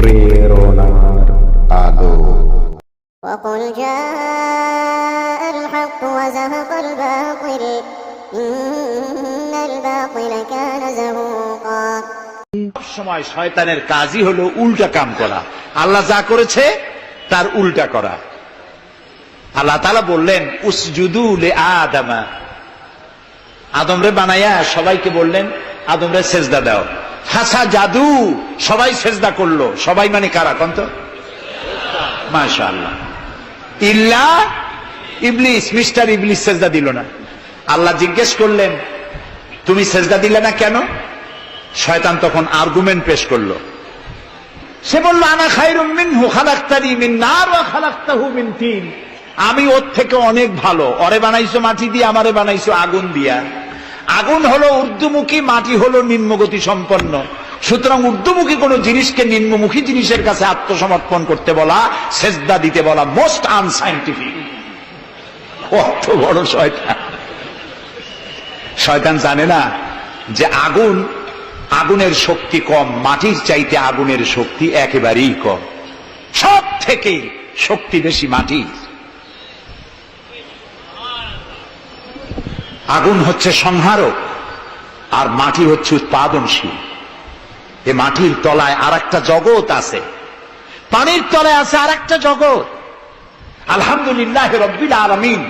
প্রেরণার আলো। وقل جاء الحق وزهق الباطل إن الباطل كان زهوقا। সময় শয়তানের কাজই হলো উল্টা কাম করা, আল্লাহ যা করেছে তার উল্টা করা। আল্লাহ তাআলা বললেন উসজুদু লি আদামা, আদমরে বানাইয়া সবাইকে বললেন আদমরে সেজদা দাও। ফাসা জাদু, সবাই সেজদা করলো। সবাই মানে কারা কোন তো? মাশাআল্লাহ। ইল্লা ইবলিস, মিস্টার ইবলিস সেজদা দিল না। আল্লাহ জিজ্ঞেস করলেন তুমি সেজদা দিলে না কেন? শয়তান তখন আর্গুমেন্ট পেশ করলো। সে বলল আনা খায়রুম মিনহু খালাকতানি মিন নার ওয়া খালাকতাহু মিন তিন, আমি ওর থেকে অনেক ভালো। ওরে বানাইছো মাটি দিয়ে, আমারে বানাইছো আগুন দিয়া। আগুন হলো ঊর্ধ্বমুখী, মাটি হলো নিম্নগতি সম্পন্ন। সুতরাং ঊর্ধ্বমুখী কোন জিনিসকে নিম্নমুখী জিনিসের কাছে আত্মসমর্পণ করতে বলা, সেজদা দিতে বলা মোস্ট আনসাইন্টিফিক। কত বড় শয়তান! শয়তান জানে না যে আগুনের শক্তি কম, মাটির চাইতে আগুনের শক্তি একেবারেই কম। সব থেকে শক্তি বেশি মাটি। আগুন হচ্ছে সংহারক আর মাটি হচ্ছে উৎপাদনশীল। এ মাটির তলায় আর একটা জগৎ আছে, পানির তলায় আছে আর একটা জগৎ। আলহামদুলিল্লাহ রব্বিল আলামিন।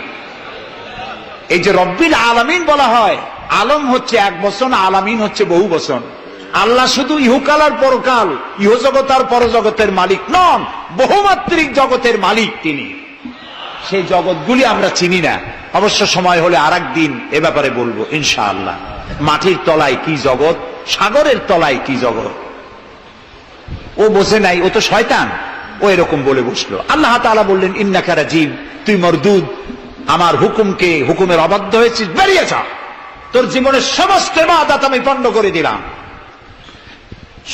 এই যে রব্বিল আলামিন বলা হয়, আলম হচ্ছে এক বচন, আলামিন হচ্ছে বহু বচন। আল্লাহ শুধু ইহকাল আর পরকাল, ইহজগৎ আর পরজগতের মালিক নন, বহুমাত্রিক জগতের মালিক তিনি। সেই জগৎগুলি আমরা চিনি না। অবশ্য সময় হলে আরেকদিন এ ব্যাপারে বলবো ইনশাআল্লাহ। মাটির তলায় কি জগৎ, সাগরের তলায় কি জগৎ, ও বোঝে নাই। ও তো শয়তান, ও এরকম বলে বসলো। আল্লাহ তাআলা বললেন ইন্নাকা রাজিম, তুই মরদুদ, আমার হুকুমের অবাধ্য হয়েছিস, বেরিয়ে যা, তোর জীবনের সমস্ত ইবাদত আমি পণ্ড করে দিলাম।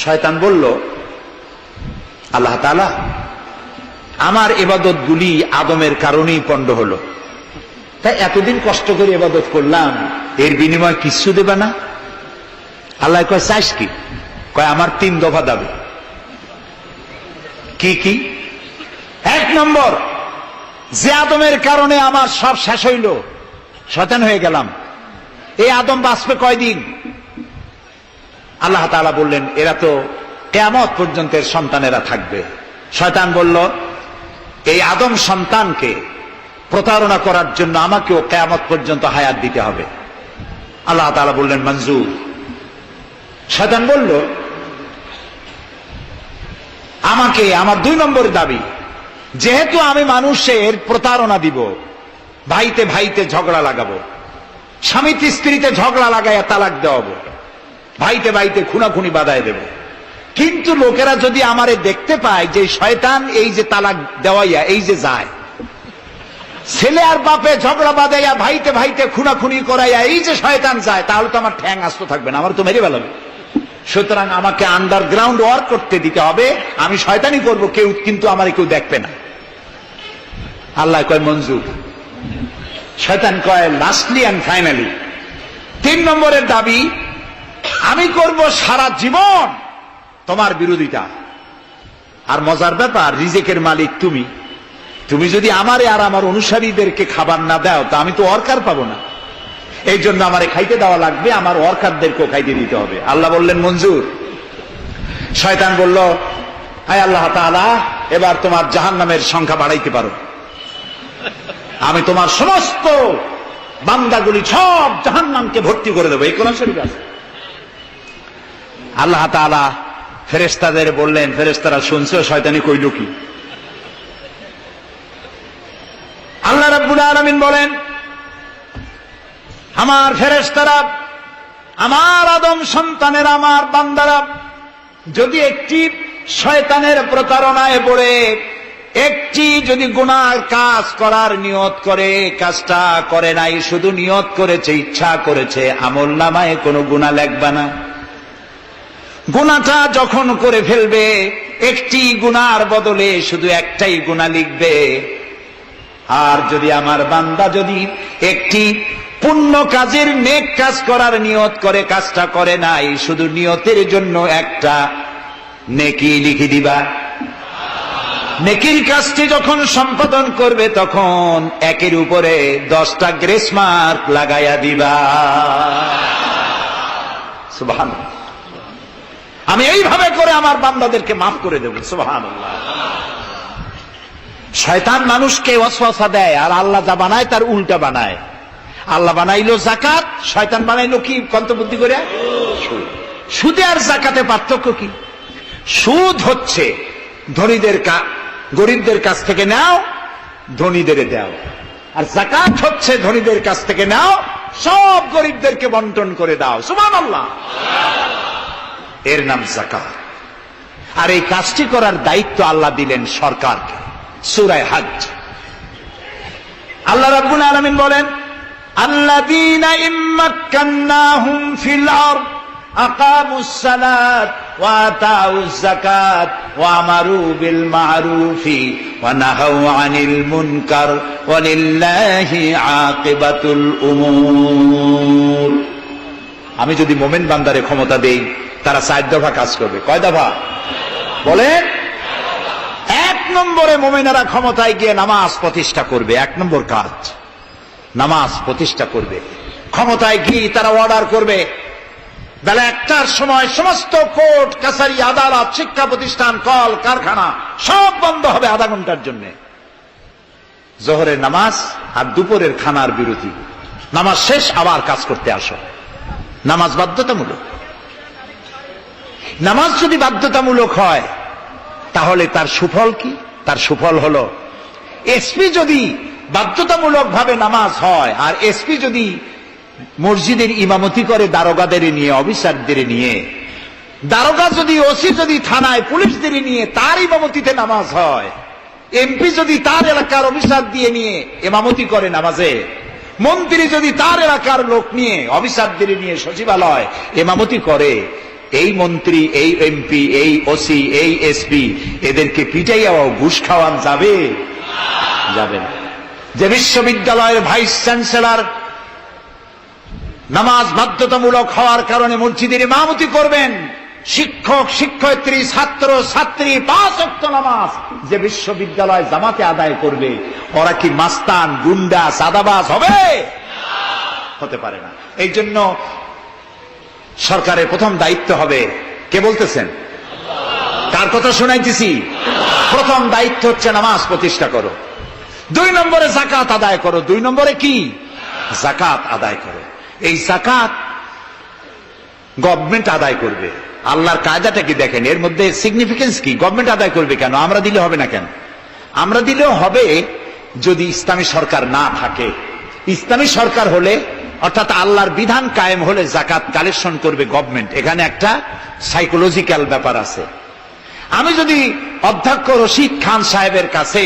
শয়তান বলল আল্লাহ তাআলা, আমার ইবাদত গুলি আদমের কারণেই পণ্ড হলো, তাই এতদিন কষ্ট করে ইবাদত করলাম, এর বিনিময় কিছু দেবে না? আল্লাহ কয় চাইস কি? কয় আমার 3 দফা দাবি। কি কি? 1 নম্বর, যে আদমের কারণে আমার সব শেষ হইল, শয়তান হয়ে গেলাম, এই আদম বাঁচবে কয়দিন? আল্লাহ তাআলা বললেন এরা তো কিয়ামত পর্যন্ত সন্তানেরা থাকবে। শয়তান বলল এই আদম সন্তানকে প্রতারণা করার জন্য আমাকেও কিয়ামত পর্যন্ত হায়াত দিতে হবে। আল্লাহ তাআলা বললেন মঞ্জুর। শয়তান বলল আমাকে আমার 2 নম্বর দাবি, যেহেতু আমি মানুষের প্রতারণা দিব, ভাইতে ভাইতে ঝগড়া লাগাবো, স্বামীতে স্ত্রীতে ঝগড়া লাগাইয়া তালাক দেওয়াবো, ভাইতে ভাইতে খুনাখুনি বাধায় দেব, কিন্তু লোকেরা যদি আমারে দেখতে পায় যে শয়তান এই যে তালাক দেওয়াইয়া এই যে যায়, ছেলে আর বাপে ঝগড়া বাঁধাইয়া ভাইতে ভাইতে খুনাখুনি করাইয়া এই যে শয়তান যায়, তাহলে তো আমার ঠ্যাং আস্ত থাকবে না, আমার তো মেরে ফেলাবে। সুতরাং আমাকে আন্ডারগ্রাউন্ড ওয়ার্ক করতে দিতে হবে, আমি শয়তানি করবো, কেউ কিন্তু আমারে কেউ দেখবে না। আল্লাহ কয় মঞ্জুর। শয়তান কয় লাস্টলি এন্ড ফাইনালি 3 নম্বরের দাবি, আমি করব সারা জীবন তোমার বিরোধিতা। আর মজার ব্যাপার, রিজিকের মালিক তুমি, তুমি যদি আমারে আর আমার অনুসারীদেরকে খাবার না দাও তা আমি তো ওয়ার্কার পাবো না, এই জন্য আমারে খাইতে দেওয়া লাগবে, আমার ওয়ার্কারদেরকেও খাইতে দিতে হবে। আল্লাহ বললেন মঞ্জুর। শয়তান বলল হায় আল্লাহ তাআলা, এবার তোমার জাহান্নামের সংখ্যা বাড়াইতে পারো, আমি তোমার সমস্ত বান্দাগুলি সব জাহান্নামকে ভর্তি করে দেবো। এই কোরআন শরীফ আছে। আল্লাহ তাআলা ফেরেশতাদের বললেন, ফেরেশতারা শুনছে শয়তানি কইল কি? আল্লাহ রাব্বুল আলামিন বলেন আমার ফেরেশতারা, আমার আদম সন্তানের, আমার বান্দারা যদি একটি শয়তানের প্রতারণায় পড়ে একটি যদি গুনার কাজ করার নিয়ত করে, কাজটা করে নাই, শুধু নিয়ত করেছে, ইচ্ছা করেছে, আমলনামায় কোনো গুনাহ লিখবে না। গুনাহটা যখন করে ফেলবে, একটি গুনার বদলে শুধু একটাই গুনাহ লিখবে। আর যদি আমার বান্দা যদি একটি পুণ্য কাজের, নেক কাজ করার নিয়ত করে, কাজটা করে নাই, শুধু নিয়তের জন্য একটা নেকি লিখে দিবা। নেকির কাজটি যখন সম্পাদন করবে তখন একের উপরে 10টা গ্রেস মার্ক লাগাইয়া দিবা। সুবহানাল্লাহ। আমি এইভাবে করে আমার বান্দাদেরকে মাফ করে দেব। সুবহানাল্লাহ। শয়তান মানুষকে ওয়াসওয়াসা দেয়, আর আল্লাহ যা বানায় তার উল্টা বানায়। আল্লাহ বানাইলো যাকাত, শয়তান বানাইলো কি কন্তবুদ্ধি করে? সুদ। সুদে আর যাকাতে পার্থক্য কি? সুদ হচ্ছে ধনীদের গরিবদের কাছ থেকে নাও, ধনীদের দাও, আর যাকাত হচ্ছে ধনীদের কাছ থেকে নাও, সব গরিবদেরকে বন্টন করে দাও। সুবহানাল্লাহ। এর নাম যাকাত। আর এই কাজটি করার দায়িত্ব আল্লাহ দিলেন সরকারকে। সূরা হজ আল্লাহ রাব্বুল আলামিন বলেন, আল্লাযীনা ইম্মাক্কান্নাহুম ফিল আরদ আকামুস সালাত ওয়া আতাউজ যাকাত ওয়া আমারু বিল মা'রুফি ওয়া নাহাউ আনিল মুনকার ওয়া লিল্লাহি আকিবাতুল উমুর। আমি যদি মুমিন বান্দারে ক্ষমতা দেই, তারা 4 দফা কাজ করবে। কয় দফা বলেন? 1 নম্বরে মুমিনেরা ক্ষমতায় গিয়ে নামাজ প্রতিষ্ঠা করবে। 1 নম্বর কাজ নামাজ প্রতিষ্ঠা করবে। ক্ষমতায় গিয়ে তারা অর্ডার করবে, বেলা 1টার সময় সমস্ত কোর্ট কাছারি আদালত শিক্ষা প্রতিষ্ঠান কল কারখানা সব বন্ধ হবে আধা ঘন্টার জন্য। জোহরের নামাজ আর দুপুরের খানার বিরতি। নামাজ শেষ, আবার কাজ করতে আসো। নামাজ বাধ্যতামূলক। নামাজ যদি বাধ্যতামূলক হয় তাহলে তার সুফল কি? তার সুফল হলো, এসপি যদি বাধ্যতামূলক ভাবে নামাজ হয়, আর এসপি যদি মসজিদের ইমামতি করে দারোগাদের নিয়ে, অফিসারদের নিয়ে, দারোগা যদি, ওসি যদি থানায় পুলিশদের নিয়ে তার ইমামতিতে নামাজ হয়, এমপি যদি তার এলাকার অফিসার দিয়ে নিয়ে ইমামতি করে নামাজে, মন্ত্রী যদি তার এলাকার লোক নিয়ে, অফিসারদের নিয়ে সচিবালয় ইমামতি করে, এই মন্ত্রী, এই এমপি, এই ওসি, এই এসপি এদেরকে পিটাইয়াও ঘুষ খাওয়ান যাবে? যাবে না। যে বিশ্ববিদ্যালয়ের ভাইস চ্যান্সেলর নামাজ বাধ্যতামূলক হওয়ার কারণে মসজিদের ইমামতি করবেন, শিক্ষক শিক্ষয়িত্রী ছাত্র ছাত্রী 5 ওয়াক্ত নামাজ যে বিশ্ববিদ্যালয় জামাতে আদায় করবে, ওরা কি মাস্তান, গুন্ডা, সাদাবাজ হবে? হতে পারে না। এই জন্য সরকারের প্রথম দায়িত্ব হবে, কে বলতেছেন? কার কথা শোনাইতেছি? প্রথম দায়িত্ব হচ্ছে নামাজ প্রতিষ্ঠা করো। 2 নম্বরে যাকাত আদায় করো। 2 নম্বরে কি? যাকাত আদায় করো। এই যাকাত গভর্নমেন্ট আদায় করবে। আল্লাহর কায়দাটা কি দেখেন, এর মধ্যে সিগনিফিকেন্স কি? গভর্নমেন্ট আদায় করবে কেন? আমরা দিলে হবে না কেন? আমরা দিলেও হবে যদি ইসলামী সরকার না থাকে। ইসলামী সরকার হলে, অর্থাৎ আল্লাহর বিধান কায়েম হলে যাকাত কালেকশন করবে গভর্নমেন্ট। এখানে একটা সাইকোলজিক্যাল ব্যাপার আছে। আমি যদি অধ্যক্ষ রশিদ খান সাহেবের কাছে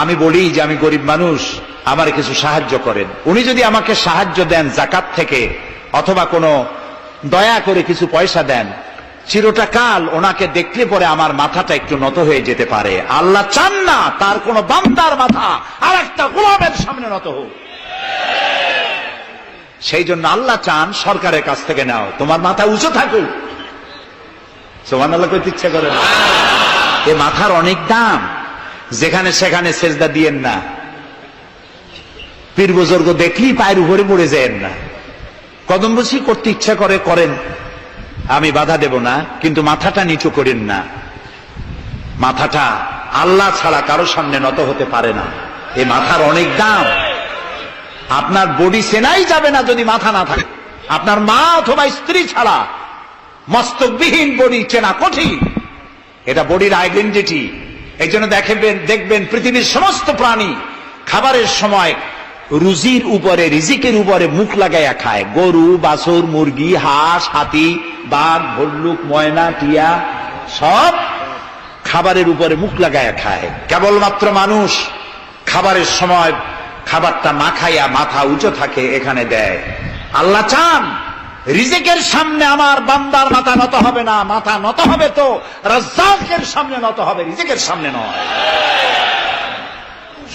আমি বলি যে আমি গরিব মানুষ, আমার কিছু সাহায্য করেন, উনি যদি আমাকে সাহায্য দেন যাকাত থেকে, অথবা কোনো দয়া করে কিছু পয়সা দেন, চিরটা কাল ওনাকে দেখলে পরে আমার মাথাটা একটু নত হয়ে যেতে পারে। আল্লাহ চান না তার কোন বান্দার মাথা আর একটা গোলামের সামনে নত হোক। সেই জন্য আল্লাহ চান সরকারের কাছ থেকে নাও, তোমার মাথা উঁচু থাকুক। সুবহানাল্লাহ কইতে ইচ্ছা করে না? এ মাথার অনেক দাম। যেখানে সেখানে সেজদা দিয়েন না। পীর বুজুর্গ দেখলেই পায়ের উপরে পড়ে যায়েন না। কদম বসি করতে ইচ্ছা করে করেন, আমি বাধা দেব না, কিন্তু মাথাটা নিচু করেন না। মাথাটা আল্লাহ ছাড়া কারো সামনে নত হতে পারে না। এই মাথার অনেক দাম। আপনার বডি চেনাই যাবে না যদি মাথা না থাকে। আপনার মা অথবা স্ত্রী ছাড়া মস্তকবিহীন বডি চেনা কঠিন। এটা বডির আইডেন্টিটি। এই জন্য দেখবেন পৃথিবীর সমস্ত প্রাণী খাবারের সময় রুজির উপরে, রিজিকের উপরে মুখ লাগাইয়া খায়। গরু, বাছুর, মুরগি, হাঁস, হাতি, বাঘ, ভল্লুক, ময়না, টিয়া সব খাবারের উপরে মুখ লাগাইয়া খায়। কেবলমাত্র মানুষ খাবারের সময় খাবারটা না খাইয়া মাথা উঁচু থাকে, এখানে দেয়। আল্লাহ চান রিজিকের সামনে আমার বান্দার মাথা নত হবে না। মাথা নত হবে তো রাজ্জাকের সামনে নত হবে, রিজিকের সামনে নয়।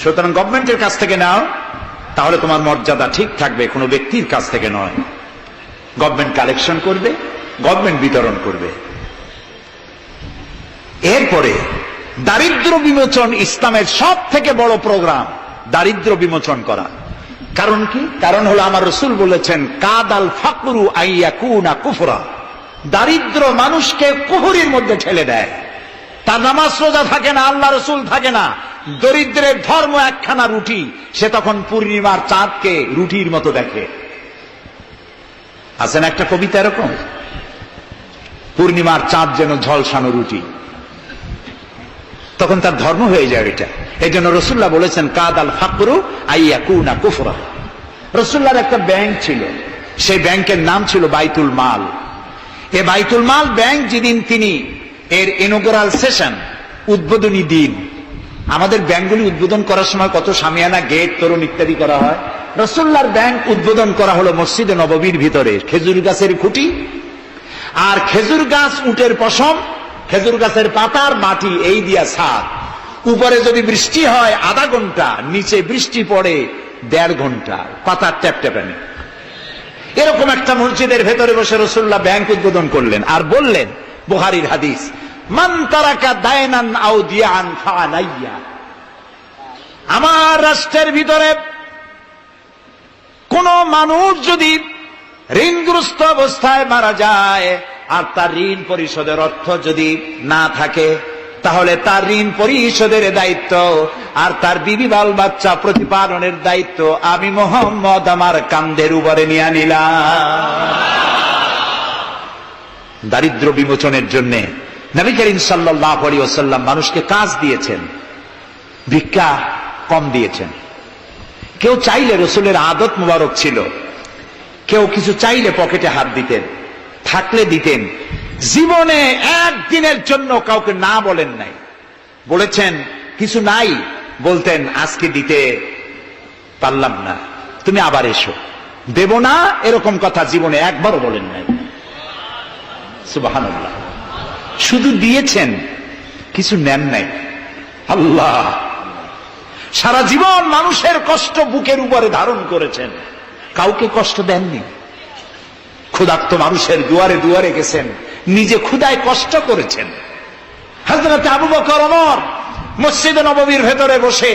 সুতরাং গভর্নমেন্টের কাছ থেকে নাও, তাহলে তোমার মর্যাদা ঠিক থাকবে, কোনো ব্যক্তির কাছ থেকে নয়। গভর্নমেন্ট কালেকশন করবে, গভর্নমেন্ট বিতরণ করবে। এরপরে দারিদ্র বিমোচন, ইসলামের সব থেকে বড় প্রোগ্রাম দারিদ্র বিমোচন করা। কারণ কি? কারণ হলো আমার রসুল বলেছেন, কাদাল ফাকরু আইয়াকুনা কুফরা, দারিদ্র মানুষকে কুফরির মধ্যে ঠেলে দেয়। তার নামাজ রোজা থাকে না, আল্লাহ রসুল থাকে না, দরিদ্রের ধর্ম একখানা রুটি, সে তখন পূর্ণিমার চাঁদকে রুটির মতো দেখে। আছেন একটা কবিতা এরকম, পূর্ণিমার চাঁদ যেন ঝলসানো রুটি, তখন তার ধর্ম হয়ে যায় এটা। এই জন্য রসুল্লাহ বলেছেন, কাদাল ফাকরু আইয়াকুনা কুফরা। রসুল্লাহর একটা ব্যাংক ছিল, সেই ব্যাংকের নাম ছিল বাইতুল মাল। এ বাইতুল মাল ব্যাংক যেদিন তিনি এর ইনোগ্রাল সেশন, উদ্বোধনী দিন, আমাদের ব্যাংকগুলি উদ্বোধন করার সময় কত শামিয়ানা, গেট, তোরণ ইত্যাদি করা হয়। রসুল্লাহর ব্যাংক উদ্বোধন করা হলো মসজিদে নববীর ভিতরে, খেজুর গাছের খুঁটি আর খেজুর গাছ, উটের পশম, খেজুর গাছের পাতার মাটি, এই দিয়া ছাদ। উপরে যদি বৃষ্টি হয় আধা ঘন্টা, নিচে বৃষ্টি পড়ে 1.5 ঘন্টা, পাতার ট্যাপ ট্যাপানি। এরকম একটা মসজিদের ভেতরে বসে রসুল্লাহ ব্যাংক উদ্বোধন করলেন আর বললেন, বুখারীর হাদিস, মান তারাকা দায়নান আও দিয়ান ফাআলাইয়া। আমার রাষ্ট্রের ভিতরে কোন মানুষ যদি ঋণগ্রস্ত অবস্থায় মারা যায় আর তার ঋণ পরিশোধের অর্থ যদি না থাকে, তাহলে তার ঋণ পরিশোধের দায়িত্ব আর তার বিবি বাল বাচ্চা প্রতিপালনের দায়িত্ব আমি মুহাম্মদ আমার কাঁধের উপরে নিয়ে নিলাম। দারিদ্র বিমোচনের জন্য নবী করিম সাল্লাল্লাহু আলাইহি ওয়াসাল্লাম মানুষকে কাজ দিয়েছেন, ভিক্ষা কম দিয়েছেন। কেউ চাইলে, রসুলের আদত মুবারক ছিল, কেউ কিছু চাইলে পকেটে হাত দিতেন, থাকলে দিতেন। জীবনে একদিনের জন্য কাউকে না বলেন নাই। বলেছেন কিছু নাই, বলতেন আজকে দিতে পারলাম না, তুমি আবার এসো, দেব না, এরকম কথা জীবনে একবারও বলেন নাই। সুবহানাল্লাহ। শুধু দিয়েছেন, কিছু নেন নাই। আল্লাহ, সারা জীবন মানুষের কষ্ট বুকের উপরে ধারণ করেছেন, কাউকে কষ্ট দেননি। ক্ষুধার্ত মানুষের দুয়ারে দুয়ারে গেছেন, নিজে ক্ষুধায় কষ্ট করেছেন। হযরত আবু বকর, ওমর মসজিদে নববীর ভেতরে বসে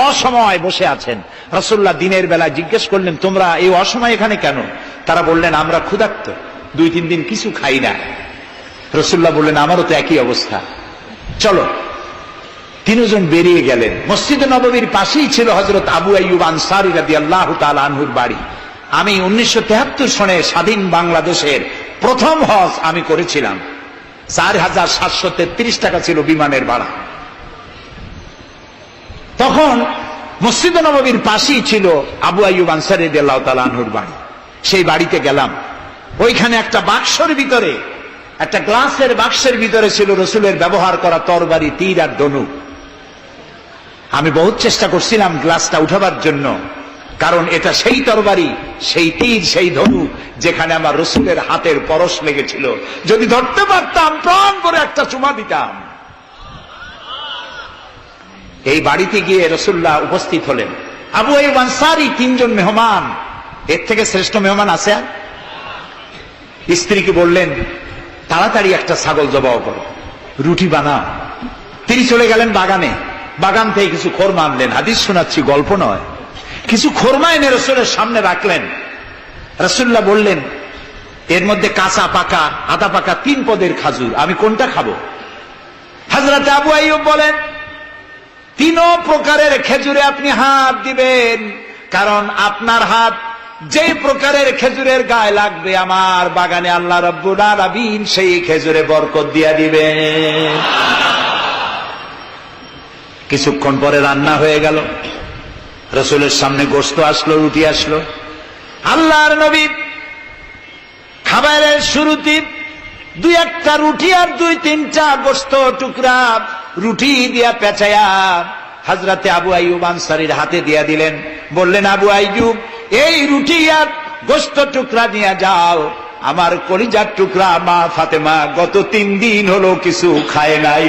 অসময় বসে আছেন। রাসূলুল্লাহ দিনের বেলায় জিজ্ঞেস করলেন, তোমরা এই অসময় এখানে কেন? তারা বললেন, আমরা ক্ষুধার্ত, 2-3 দিন কিছু খাই না। রাসূলুল্লাহ বললেন, আমারও তো একই অবস্থা, চলো। 3 জন বেরিয়ে গেলেন। মসজিদে নববীর পাশেই ছিল হযরত আবু আইয়ুব আনসারী রাদিয়াল্লাহু তাআলা আনহুর বাড়ি। আমি 1973 সনে স্বাধীন বাংলাদেশের প্রথম হজ আমি করেছিলাম। 4733 টাকা ছিল বিমানের ভাড়া। তখন মসজিদে নববীর পাশেই ছিল আবু আইয়ুব আনসারী রাদিয়াল্লাহু তাআলা আনহুর বাড়ি। সেই বাড়িতে গেলাম, ওইখানে একটা বাক্সের ভিতরে, একটা গ্লাসের বাক্সের ভিতরে ছিল রসুলের ব্যবহার করা তরবারি, তীর আর ধনুক। আমি বহুত চেষ্টা করছিলাম গ্লাসটা উঠাবার জন্য, কারণ এটা সেই তরবারি, সেই তীর, সেই ধনুক যেখানে আমার রসুলের হাতের পরশ লেগেছিল। যদি ধরতে পারতাম প্রাণ করে একটা চুমা দিতাম। এই বাড়িতে গিয়ে রসুল্লাহ উপস্থিত হলেন। আবু আইয়ুব আনসারী 3 জন মেহমান, এর থেকে শ্রেষ্ঠ মেহমান আছে আর? স্ত্রীকে বললেন, তাড়াতাড়ি একটা ছাগল জবাই করো, রুটি বানাও। তিনি চলে গেলেন বাগানে, বাগান থেকে কিছু খোরমা আনলেন। হাদিস শোনাচ্ছি, গল্প নয়। কিছু খোরমা এনে রসুলের সামনে রাখলেন। রাসূলুল্লাহ বললেন, এর মধ্যে কাঁচা, পাকা, আধা পাকা 3 পদের খাজুর, আমি কোনটা খাবো? হযরত আবু আইয়ুব বলেন, 3 প্রকারের খেজুরে আপনি হাত দিবেন, কারণ আপনার হাত যে প্রকারের খেজুরের গায়ে লাগবে আমার বাগানে আল্লাহ রাব্বুল আলামিন সেই খেজুরে বরকত দিয়া দিবেন। কিছুক্ষণ পরে রান্না হয়ে গেল, রসুলের সামনে গোশত আসলো, রুটি আসলো। আল্লাহর নবী খাবারের শুরুতে 2-1টা রুটি আর 2-3টা গোশত টুকরা রুটি দিয়া পেঁচায়া হযরতে আবু আইয়ুব আনসারীর হাতে দিয়া দিলেন। বললেন, আবু আইয়ুব, এই রুটি আর গোশত টুকরা নিয়ে যাও, আমার কলিজার টুকরা মা ফাতেমা গত 3 দিন হলো কিছু খায় নাই।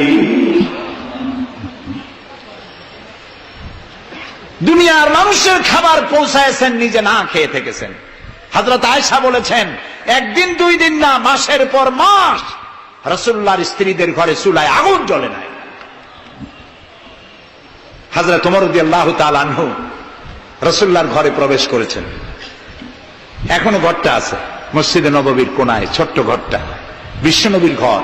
দুনিয়ার মানুষের খাবার পৌঁছায়ছেন, নিজে না খেয়ে থেকেছেন। হযরত আয়েশা বলেছেন, 1 দিন 2 দিন না, মাসের পর মাস রাসূলুল্লাহর স্ত্রীদের ঘরে চুলায় আগুন জ্বলে নাই। হযরত ওমর রাদিয়াল্লাহু তাআলা আনহু রাসূলুল্লাহর ঘরে প্রবেশ করেছেন। এখনো ঘরটা আছে, মসজিদে নববীর কোনায় ছোট্ট ঘরটা, বিশ্বনবীর ঘর।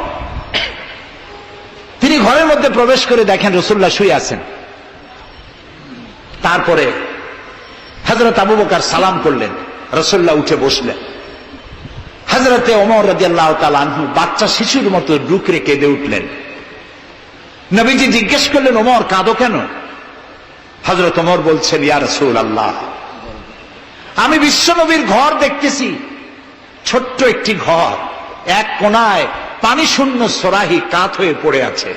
তিনি ঘরের মধ্যে প্রবেশ করে দেখেন রাসূলুল্লাহ শুয়ে আছেন। তারপরে হযরত আবু বকর সালাম করলেন, রাসূলুল্লাহ উঠে বসলেন। হযরতে ওমর রাদিয়াল্লাহু তাআলা আনহু বাচ্চা শিশুর মতো ডুকরে কেঁদে উঠলেন। নবীজি জিজ্ঞেস করলেন, ওমর কাঁদো কেন? হযরত ওমর বলছেন, ইয়া রাসূলুল্লাহ, আমি বিশ্বনবীর ঘর দেখতেছি, ছোট্ট একটি ঘর, এক কোনায় পানি শূন্য সরাহি কাত হয়ে পড়ে আছে,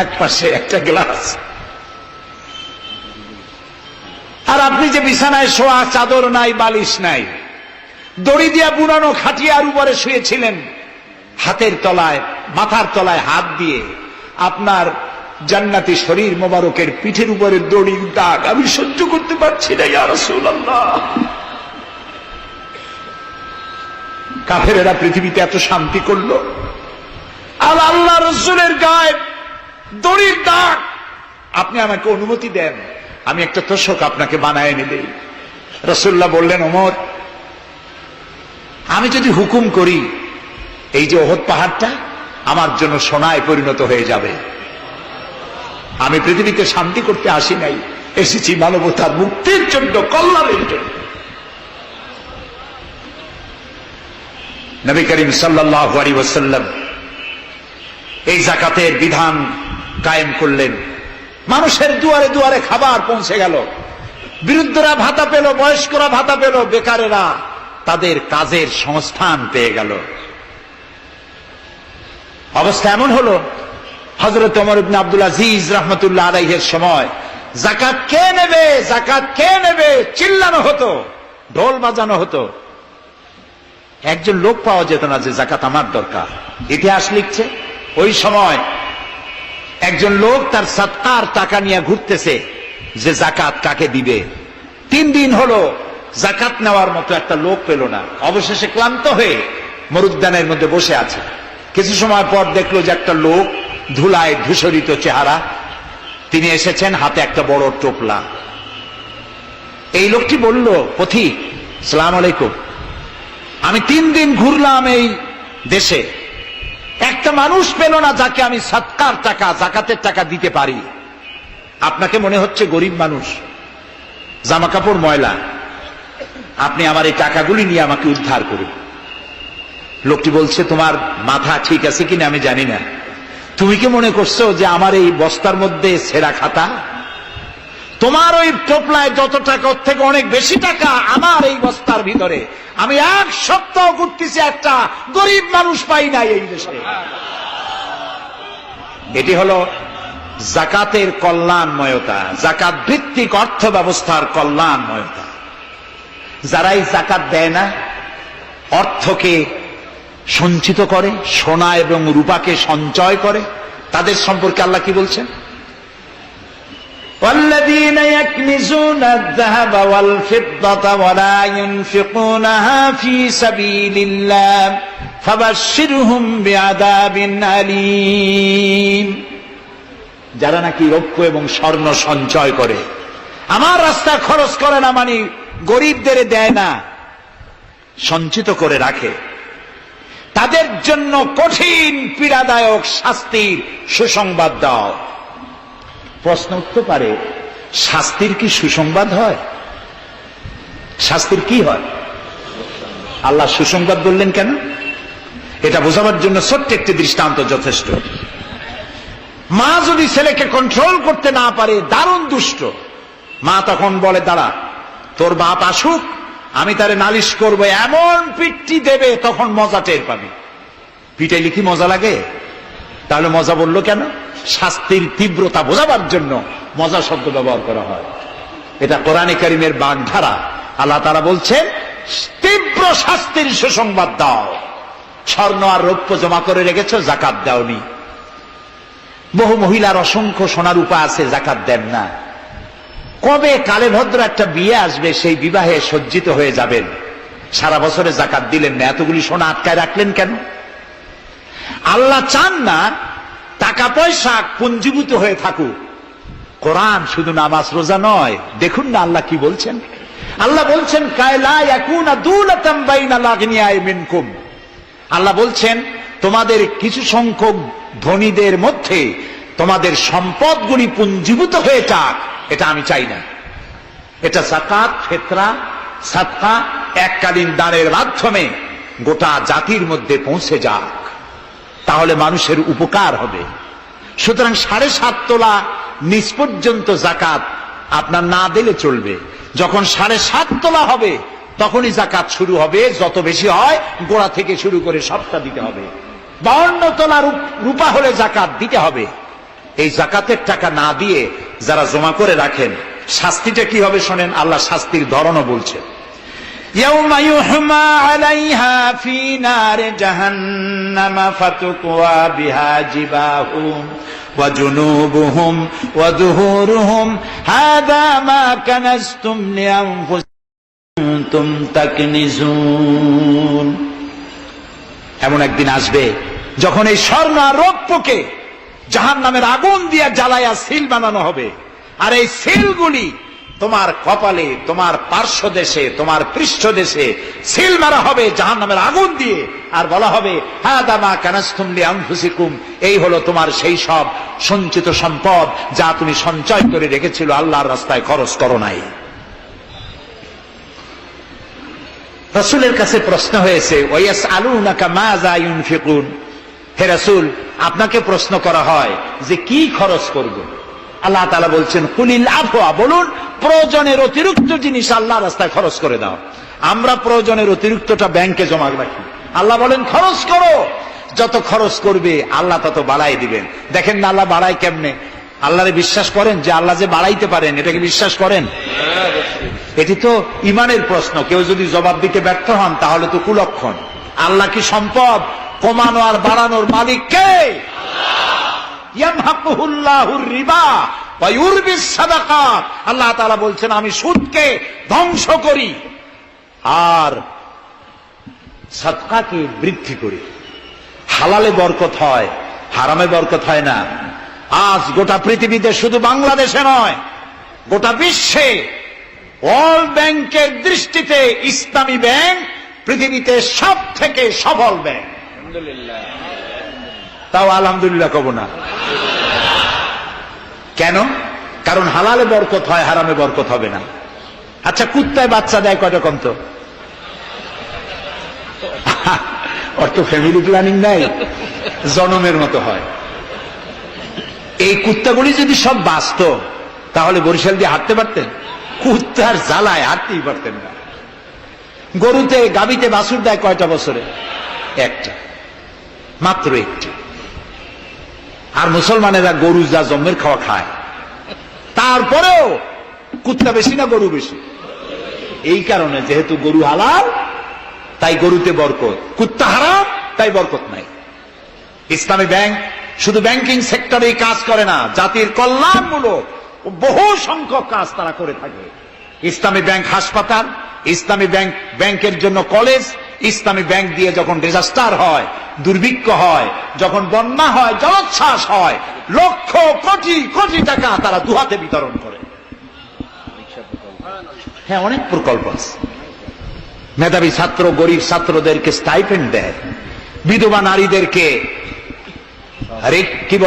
এক পাশে একটা গ্লাস, আর আপনি যে বিছানায় শোয়া, চাদর নাই, বালিশ নাই, দড়ি দিয়া বুনানো খাটিয়ার উপরে শুয়েছিলেন, হাতের তলায়, মাথার তলায় হাত দিয়ে আপনার জান্নাতি শরীর মোবারকের পিঠের উপরে দড়ির দাগ আমি সহ্য করতে পারছি না ইয়া রাসূলুল্লাহ। কাফেরেরা পৃথিবীতে এত শান্তি করলো, আর আল্লাহ রাসূলের গায়ে দড়ির দাগ, আপনি আমাকে অনুমতি দেন, আমি একটা তোশক আপনাকে বানায় এনে দেই। রাসূলুল্লাহ বললেন, ওমর, আমি যদি হুকুম করি, এই যে ওহদ পাহাড়টা আমার জন্য সোনায় পরিণত হয়ে যাবে। আমি পৃথিবীতে শান্তি করতে আসি নাই, এসেছি মানবতার মুক্তির জন্য, কল্যাণের জন্য। নবী করিম সাল্লাল্লাহু আলাইহি ওয়াসাল্লাম এই যাকাতের বিধান কায়েম করলেন। মানুষের দুয়ারে দুয়ারে খাবার পৌঁছে গেল, বৃদ্ধরা ভাতা পেল, বয়স্করা ভাতা পেল, বেকারেরা তাদের কাজের সংস্থান পেয়ে গেল। অবস্থা এমন হলো, হযরত ওমর ইবনে আব্দুল আজিজ রাহমাতুল্লাহ আলাইহির সময় যাকাত কে নেবে, যাকাত কে নেবে চিল্লানো হতো, ঢোল বাজানো হতো। একজন লোক পাওয়া যেত না যে যাকাত আমার দরকার। ইতিহাস লিখছে, ওই সময় একজন লোক তার সাদকার টাকা নিয়ে ঘুরতেছে যে যাকাত কাকে দিবে। 3 দিন হলো যাকাত নেওয়ার মতো একটা লোক পেল না। অবশেষে ক্লান্ত হয়ে মরুদ্যানের মধ্যে বসে আছে। কিছু সময় পর দেখলো যে একটা লোক, ধুলায় ধূসরিত চেহারা, তিনি এসেছেন, হাতে একটা বড় টোপলা। এই লোকটি বলল, পথিক, সালাম আলাইকুম, আমি 3 দিন ঘুরলাম এই দেশে, একটা মানুষ পেল না যাকে আমি সাদকার টাকা, যাকাতের টাকা দিতে পারি। আপনাকে মনে হচ্ছে গরিব মানুষ, জামা কাপড় ময়লা, আপনি আমার এই টাকাগুলি নিয়ে আমাকে উদ্ধার করুন। লোকটি বলছে, তোমার মাথা ঠিক আছে কিনা আমি জানি না, তুমি কি মনে করছো যে আমার এই বস্তার মধ্যে ছেঁড়া খাতা? তোমার ওই টোপলায় যত টাকা, ওর থেকে অনেক বেশি টাকা আমার এই বস্তার ভিতরে। আমি 1 সপ্তাহ ঘুরতেছি, একটা গরিব মানুষ পাই নাই এই দেশে। এটি হলো যাকাতের কল্যাণময়তা, যাকাত ভিত্তিক অর্থ ব্যবস্থার কল্যাণময়তা। যারা এই যাকাত দেয় না, অর্থকে সঞ্চিত করে, সোনা এবং রূপাকে সঞ্চয় করে, তাদের সম্পর্কে আল্লাহ কি বলছেন? والذين يكنزون الذهب والفضة ولا ينفقونها في سبيل الله فبشرهم بعذاب أليم। যারা নাকি রৌপ্য এবং স্বর্ণ সঞ্চয় করে, আমার রাস্তা খরচ করে না, মানে গরিবদের দেয় না, সঞ্চিত করে রাখে, তাদের জন্য কঠিন পীড়াদায়ক শাস্তির সুসংবাদ দাও। প্রশ্ন উঠতে পারে, শাস্তির কি সুসংবাদ হয়? শাস্তির কি হয়? আল্লাহ সুসংবাদ বললেন কেন? এটা বোঝাবার জন্য ছোট্ট একটি দৃষ্টান্ত যথেষ্ট। মা যদি ছেলেকে কন্ট্রোল করতে না পারে, দারুণ দুষ্ট, মা তখন বলে, দাঁড়া, তোর বাপ আসুক, আমি তারে নালিশ করবো, এমন পিটটি দেবে তখন মজা টের পাবি। পিটাইলে কি মজা লাগে? তাহলে মজা বললো কেন? শাস্তির তীব্রতা বোঝাবার জন্য মজা শব্দ ব্যবহার করা হয়। এটা কোরআনে কারীমের বাগধারা। আল্লাহ তাআলা বলছেন, তীব্র শাস্তির সুসংবাদ দাও। স্বর্ণ আর রৌপ্য জমা করে রেখেছ, যাকাত দাওনি। বহু মহিলার অসংখ্য সোনার রূপা আছে, যাকাত দেন না। কবে কালে ভদ্র একটা বিয়ে আসবে, সেই বিবাহে সজ্জিত হয়ে যাবেন, সারা বছরে যাকাত দিলেন না, এতগুলি সোনা আটকায় রাখলেন কেন? আল্লাহ চান না টাকা পয়সা পুঞ্জীভূত হয়ে থাকুক। কোরআন শুধু নামাজ রোজা নয়, দেখুন না আল্লাহ কি বলছেন। আল্লাহ বলছেন কায়লা ইয়াকুনা দুলাতাম বাইনাল আগনিয়াই মিনকুম। আল্লাহ বলছেন তোমাদের কিছু সংখ্যক ধনীদের মধ্যে তোমাদের সম্পদগুলি পুঞ্জীভূত হয়ে যাক, এটা আমি চাই না। এটা যাকাত, ফিতরা, সাদকা এককালীন দানের মাধ্যমে গোটা জাতির মধ্যে পৌঁছে যাক, তাহলে মানুষের উপকার হবে। সুতরাং 7.5 তোলা নিচ পর্যন্ত যাকাত আপনার না দিলে চলবে। যখন 7.5 তোলা হবে তখনই যাকাত শুরু হবে। যত বেশি হয় গোড়া থেকে শুরু করে সবটা দিতে হবে। 52 তোলা রূপা হলে যাকাত দিতে হবে। এই যাকাতের টাকা না দিয়ে যারা জমা করে রাখেন, শাস্তিটা কি হবে শোনেন। আল্লাহ শাস্তির ধরনও বলছেন, ইয়াউমা ইউহমা আলাইহা ফি নারে জাহান্নাম ফাতুকওয়া বিহা জিবাহুম ওয়া জুনুবুহুম ওয়া যুহুরুহুম হাদা মা কানাজতুম লিআনফুসিকুম তাকনিজুন। এমন একদিন আসবে যখন এই স্বর্ণ আর রৌপ্যকে জাহান্নামের আগুন দিয়ে জ্বালায়া সিল বানানো হবে, আর এই সিলগুলি তোমার কপালে, তোমার পার্শ্ব দেশে, তোমার পৃষ্ঠ দেশে সিল মারা হবে জাহান্নামের আগুন দিয়ে, আর বলা হবে হাদা মা কানাজতুম লিআনফুসিকুম, এই হলো তোমার সেই সব সঞ্চিত সম্পদ যা তুমি সঞ্চয় করে রেখেছিল, আল্লাহর রাস্তায় খরচ করো নাই। রাসূলের কাছে প্রশ্ন হয়েছে ওয়ায়াসআলুনাকা মাযা ইউনফিকুন, হে রাসূল আপনাকে প্রশ্ন করা হয় যে কি খরচ করব। আল্লাহ তাআলা বলছেন কুলিল আফওয়া, বলুন প্রয়োজনের অতিরিক্ত জিনিস আল্লাহর রাস্তায় খরচ করে দাও। আমরা প্রয়োজনের অতিরিক্তটা ব্যাংকে জমা রাখি, আল্লাহ বলেন খরচ করো। যত খরচ করবে আল্লাহ তত বাড়াই দিবেন। দেখেন না আল্লাহ বাড়ায় কেমনে। আল্লাহরে বিশ্বাস করেন যে আল্লাহ যে বাড়াইতে পারেন, এটাকে বিশ্বাস করেন? এটি তো ইমানের প্রশ্ন। কেউ যদি জবাব দিতে ব্যর্থ হন তাহলে তো কুলক্ষণ। আল্লাহ কি সম্পদ কমানো আর বাড়ানোর মালিক কে? ইয়ামহাকুহুল্লাহুর রিবা ওয়া ইউরবিস সাদাকাত। আল্লাহ তাআলা বলছেন আমি সুদকে ধ্বংস করি আর সাদকাকে বৃদ্ধি করি। হালালে বরকত হয়, হারামে বরকত হয় না। আজ গোটা পৃথিবীতে, শুধু বাংলাদেশে নয়, গোটা বিশ্বে ওয়ার্ল্ড ব্যাংকের দৃষ্টিতে ইসলামী ব্যাংক পৃথিবীতে সব থেকে সফল ব্যাংক। তাও আলহামদুলিল্লাহ কব না। কেন? কারণ হালালে বরকত হয়, হারামে বরকত হবে না। আচ্ছা, কুত্তায় বাচ্চা দেয় কয়টা কম তো? ওর তো ফ্যামিলি প্ল্যানিং নাই, জনমের মতো হয়। এই কুত্তাগুলি যদি সব বাঁচত তাহলে বরিশাল দিয়ে হাঁটতে পারতেন? কুত্তার জ্বালায় হাঁটতেই পারতেন না। গরুতে, গাভীতে বাছুর দেয় কয়টা বছরে? একটা, মাত্র একটি। আর মুসলমানেরা গরু যা জন্মের খাওয়া খায়, তারপরেও কুত্তা বেশি না গরু বেশি? এই কারণে যেহেতু গরু হালাল তাই গরুতে বরকত, কুত্তা হারাম তাই বরকত নাই। ইসলামী ব্যাংক শুধু ব্যাংকিং সেক্টরেই কাজ করে না, জাতির কল্যাণমূলক বহু সংখ্যক কাজ তারা করে থাকে। ইসলামী ব্যাংক হাসপাতাল, ইসলামী ব্যাংক ব্যাংকের জন্য কলেজ, ইসলামী ব্যাংক দিয়ে যখন ডিজাস্টার হয়, দুর্ভিক্ষ হয়, যখন বন্যা হয়, জলোচ্ছ্বাস হয়, লক্ষ কোটি কোটি টাকা তারা দুহাতে বিতরণ করে। হ্যাঁ, অনেক প্রকল্প আছে। মেধাবী ছাত্র, গরিব ছাত্রদেরকে স্টাইপেন্ড দেয়, বিধবা নারীদেরকে কি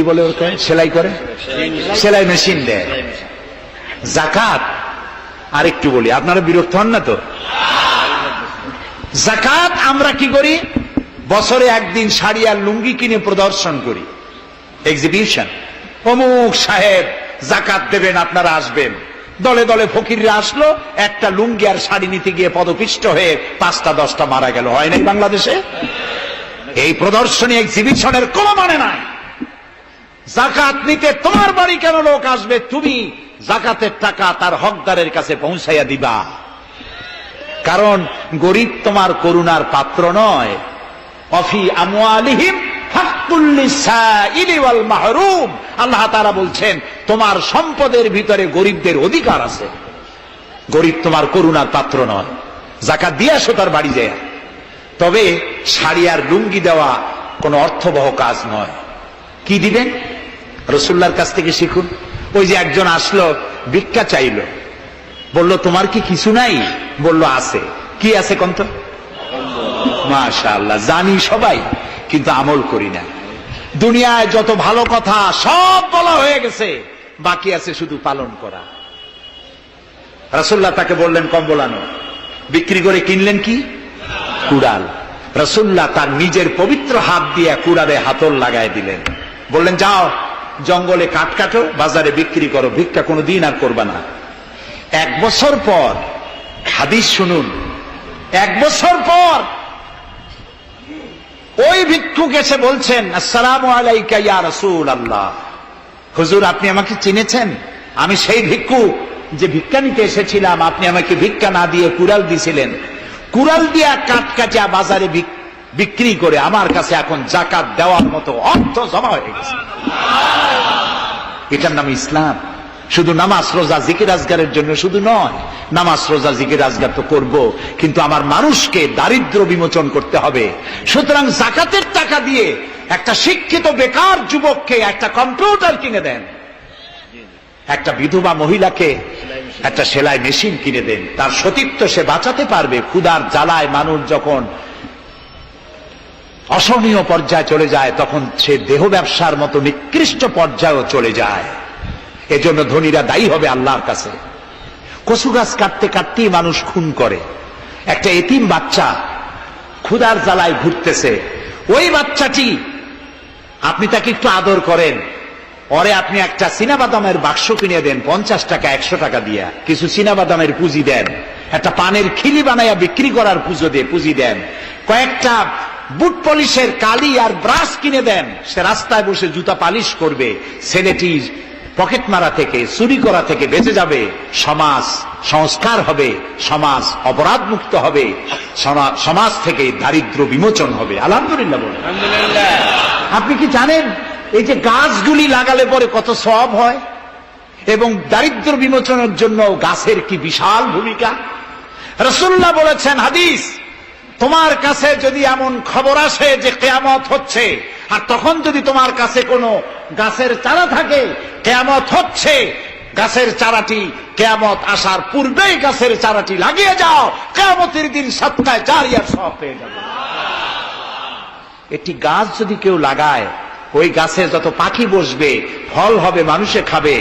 বলে ওকে সেলাই করে, সেলাই মেশিন দেয়। যাকাত আর একটু বলি, আপনারা বিরক্ত হন না তো? যাকাত আমরা কি করি? বছরে একদিন শাড়ি আর লুঙ্গি কিনে প্রদর্শন করি, এক্সিবিশন। অমুক সাহেব যাকাত দেবেন, আপনারা আসবেন। দলে দলে ফকিররা আসলো, একটা লুঙ্গি আর শাড়ি নিতে গিয়ে পদপিষ্ট হয়ে 5টা-10টা মারা গেল। হয় নাই বাংলাদেশে? এই প্রদর্শনী, এক্সিবিশনের কোন মানে নাই। যাকাত নিতে তোমার বাড়ি কেন লোক আসবে? তুমি যাকাতের টাকা তার হকদারের কাছে পৌঁছাইয়া দিবা। কারণ গরিব তোমার করুণার পাত্র নয়। অফি আমওয়ালিহিম হাক্কুল লিসাইলি ওয়াল মাহরুম। আল্লাহ তাআলা বলছেন তোমার সম্পদের ভিতরে গরিবদের অধিকার আছে। গরিব তোমার করুণার পাত্র নয়। যাকাত দিয়ে আসো তার বাড়ি যায়। তবে শাড়ি আর লুঙ্গি দেওয়া কোনো অর্থবহ কাজ নয়। কি দিবেন? রাসূলুল্লাহর কাছ থেকে শিখুন। ওই যে একজন আসলো, ভিক্ষা চাইলো, বলল তোমার কি কিছু নাই? বলল আছে। কি আছে কোন তো? মাশাআল্লাহ, জানি সবাই, কিন্তু আমল করি না। দুনিয়ায় যত ভালো কথা সব বলা হয়ে গেছে, বাকি আছে শুধু পালন করা। রাসূলুল্লাহ তাকে বললেন কম্বল আনো। বিক্রি করে কিনলেন কি? কুড়াল। রাসূলুল্লাহ তার নিজের পবিত্র হাত দিয়ে কুড়ালে হাতল লাগায় দিলেন, বললেন যাও জঙ্গলে কাঠ কাটো, বাজারে বিক্রি করো, ভিক্ষা কোনো দিন আর করবা না। 1 বছর পর, হাদিস শুনুন, 1 বছর পর ওই ভিক্ষুক এসে বলছেন আসসালামু আলাইকা ইয়া রাসূলুল্লাহ, হুজুর আপনি আমাকে চিনেছেন? আমি সেই ভিক্ষুক যে ভিক্ষা নিতে এসেছিলাম, আপনি আমাকে ভিক্ষা না দিয়ে কুড়াল দিয়েছিলেন। কুড়াল দিয়া কাঠ কাটিয়া বাজারে বিক্রি করে আমার কাছে এখন যাকাত দেওয়ার মতো অর্থ জমা হয়ে গেছে। এটার নাম ইসলাম। শুধু নামাজ রোজা জিকির আজগারের জন্য শুধু নয়, নামাজ রোজা জিকির আজগার তো করব, কিন্তু আমার মানুষকে দারিদ্র বিমোচন করতে হবে। সুতরাং যাকাতের টাকা দিয়ে একটা শিক্ষিত বেকার যুবককে একটা কম্পিউটার কিনে দেন, একটা বিধবা মহিলাকে একটা সেলাই মেশিন কিনে দেন, তার সতীত্ব সে বাঁচাতে পারবে। ক্ষুধার জ্বালায় মানুষ যখন অসহনীয় পর্যায়ে চলে যায়, তখন সে দেহ ব্যবসার মতো নিকৃষ্ট পর্যায়েও চলে যায়। এজন্য ধনীরা দায়ী হবে আল্লাহর কাছে। কচু গাছ কাটতে কাটতেই মানুষ খুন করে। একটা এতিম বাচ্চা ক্ষুধার জ্বালায় ঘুরতেছে, ওই বাচ্চাটি আপনি তাকে একটু আদর করেন, ওরে আপনি একটা চীনাবাদামের বাক্স কিনে দেন 50 টাকা 100 টাকা দিয়া, কিছু চীনাবাদামের পুঁজি দেন, একটা পানের খিলি বানাইয়া বিক্রি করার পুঁজি দেন, কয়েকটা বুট পলিশের কালি আর ব্রাশ কিনে দেন, সে রাস্তায় বসে জুতা পালিশ করবে। ছেলেটি পকেট মারা থেকে, চুরি করা থেকে বেঁচে যাবে, সমাজ সংস্কার হবে, সমাজ অপরাধ মুক্ত হবে, সমাজ থেকে দারিদ্র বিমোচন হবে। আলহামদুলিল্লাহ বলুন। আপনি কি জানেন এই যে গাছগুলি লাগালে পরে কত সওয়াব হয়? এবং দারিদ্র বিমোচনের জন্য গাছের কি বিশাল ভূমিকা। রাসূলুল্লাহ বলেছেন হাদিস, তোমার কাছে যদি এমন খবর আসে যে কিয়ামত হচ্ছে, আর তখন যদি তোমার কাছে কোনো গাছের চারা থাকে, কিয়ামত হচ্ছে, গাছের চারাটি কিয়ামত আসার পূর্বেই গাছের চারাটি লাগিয়ে যাও, কিয়ামতের দিন সৎকায় জারিয়ার সওয়াব পেয়ে যাবে। একটি গাছ যদি কেউ লাগায়, ওই গাছে যত পাখি বসবে, ফল হবে, মানুষে খাবে,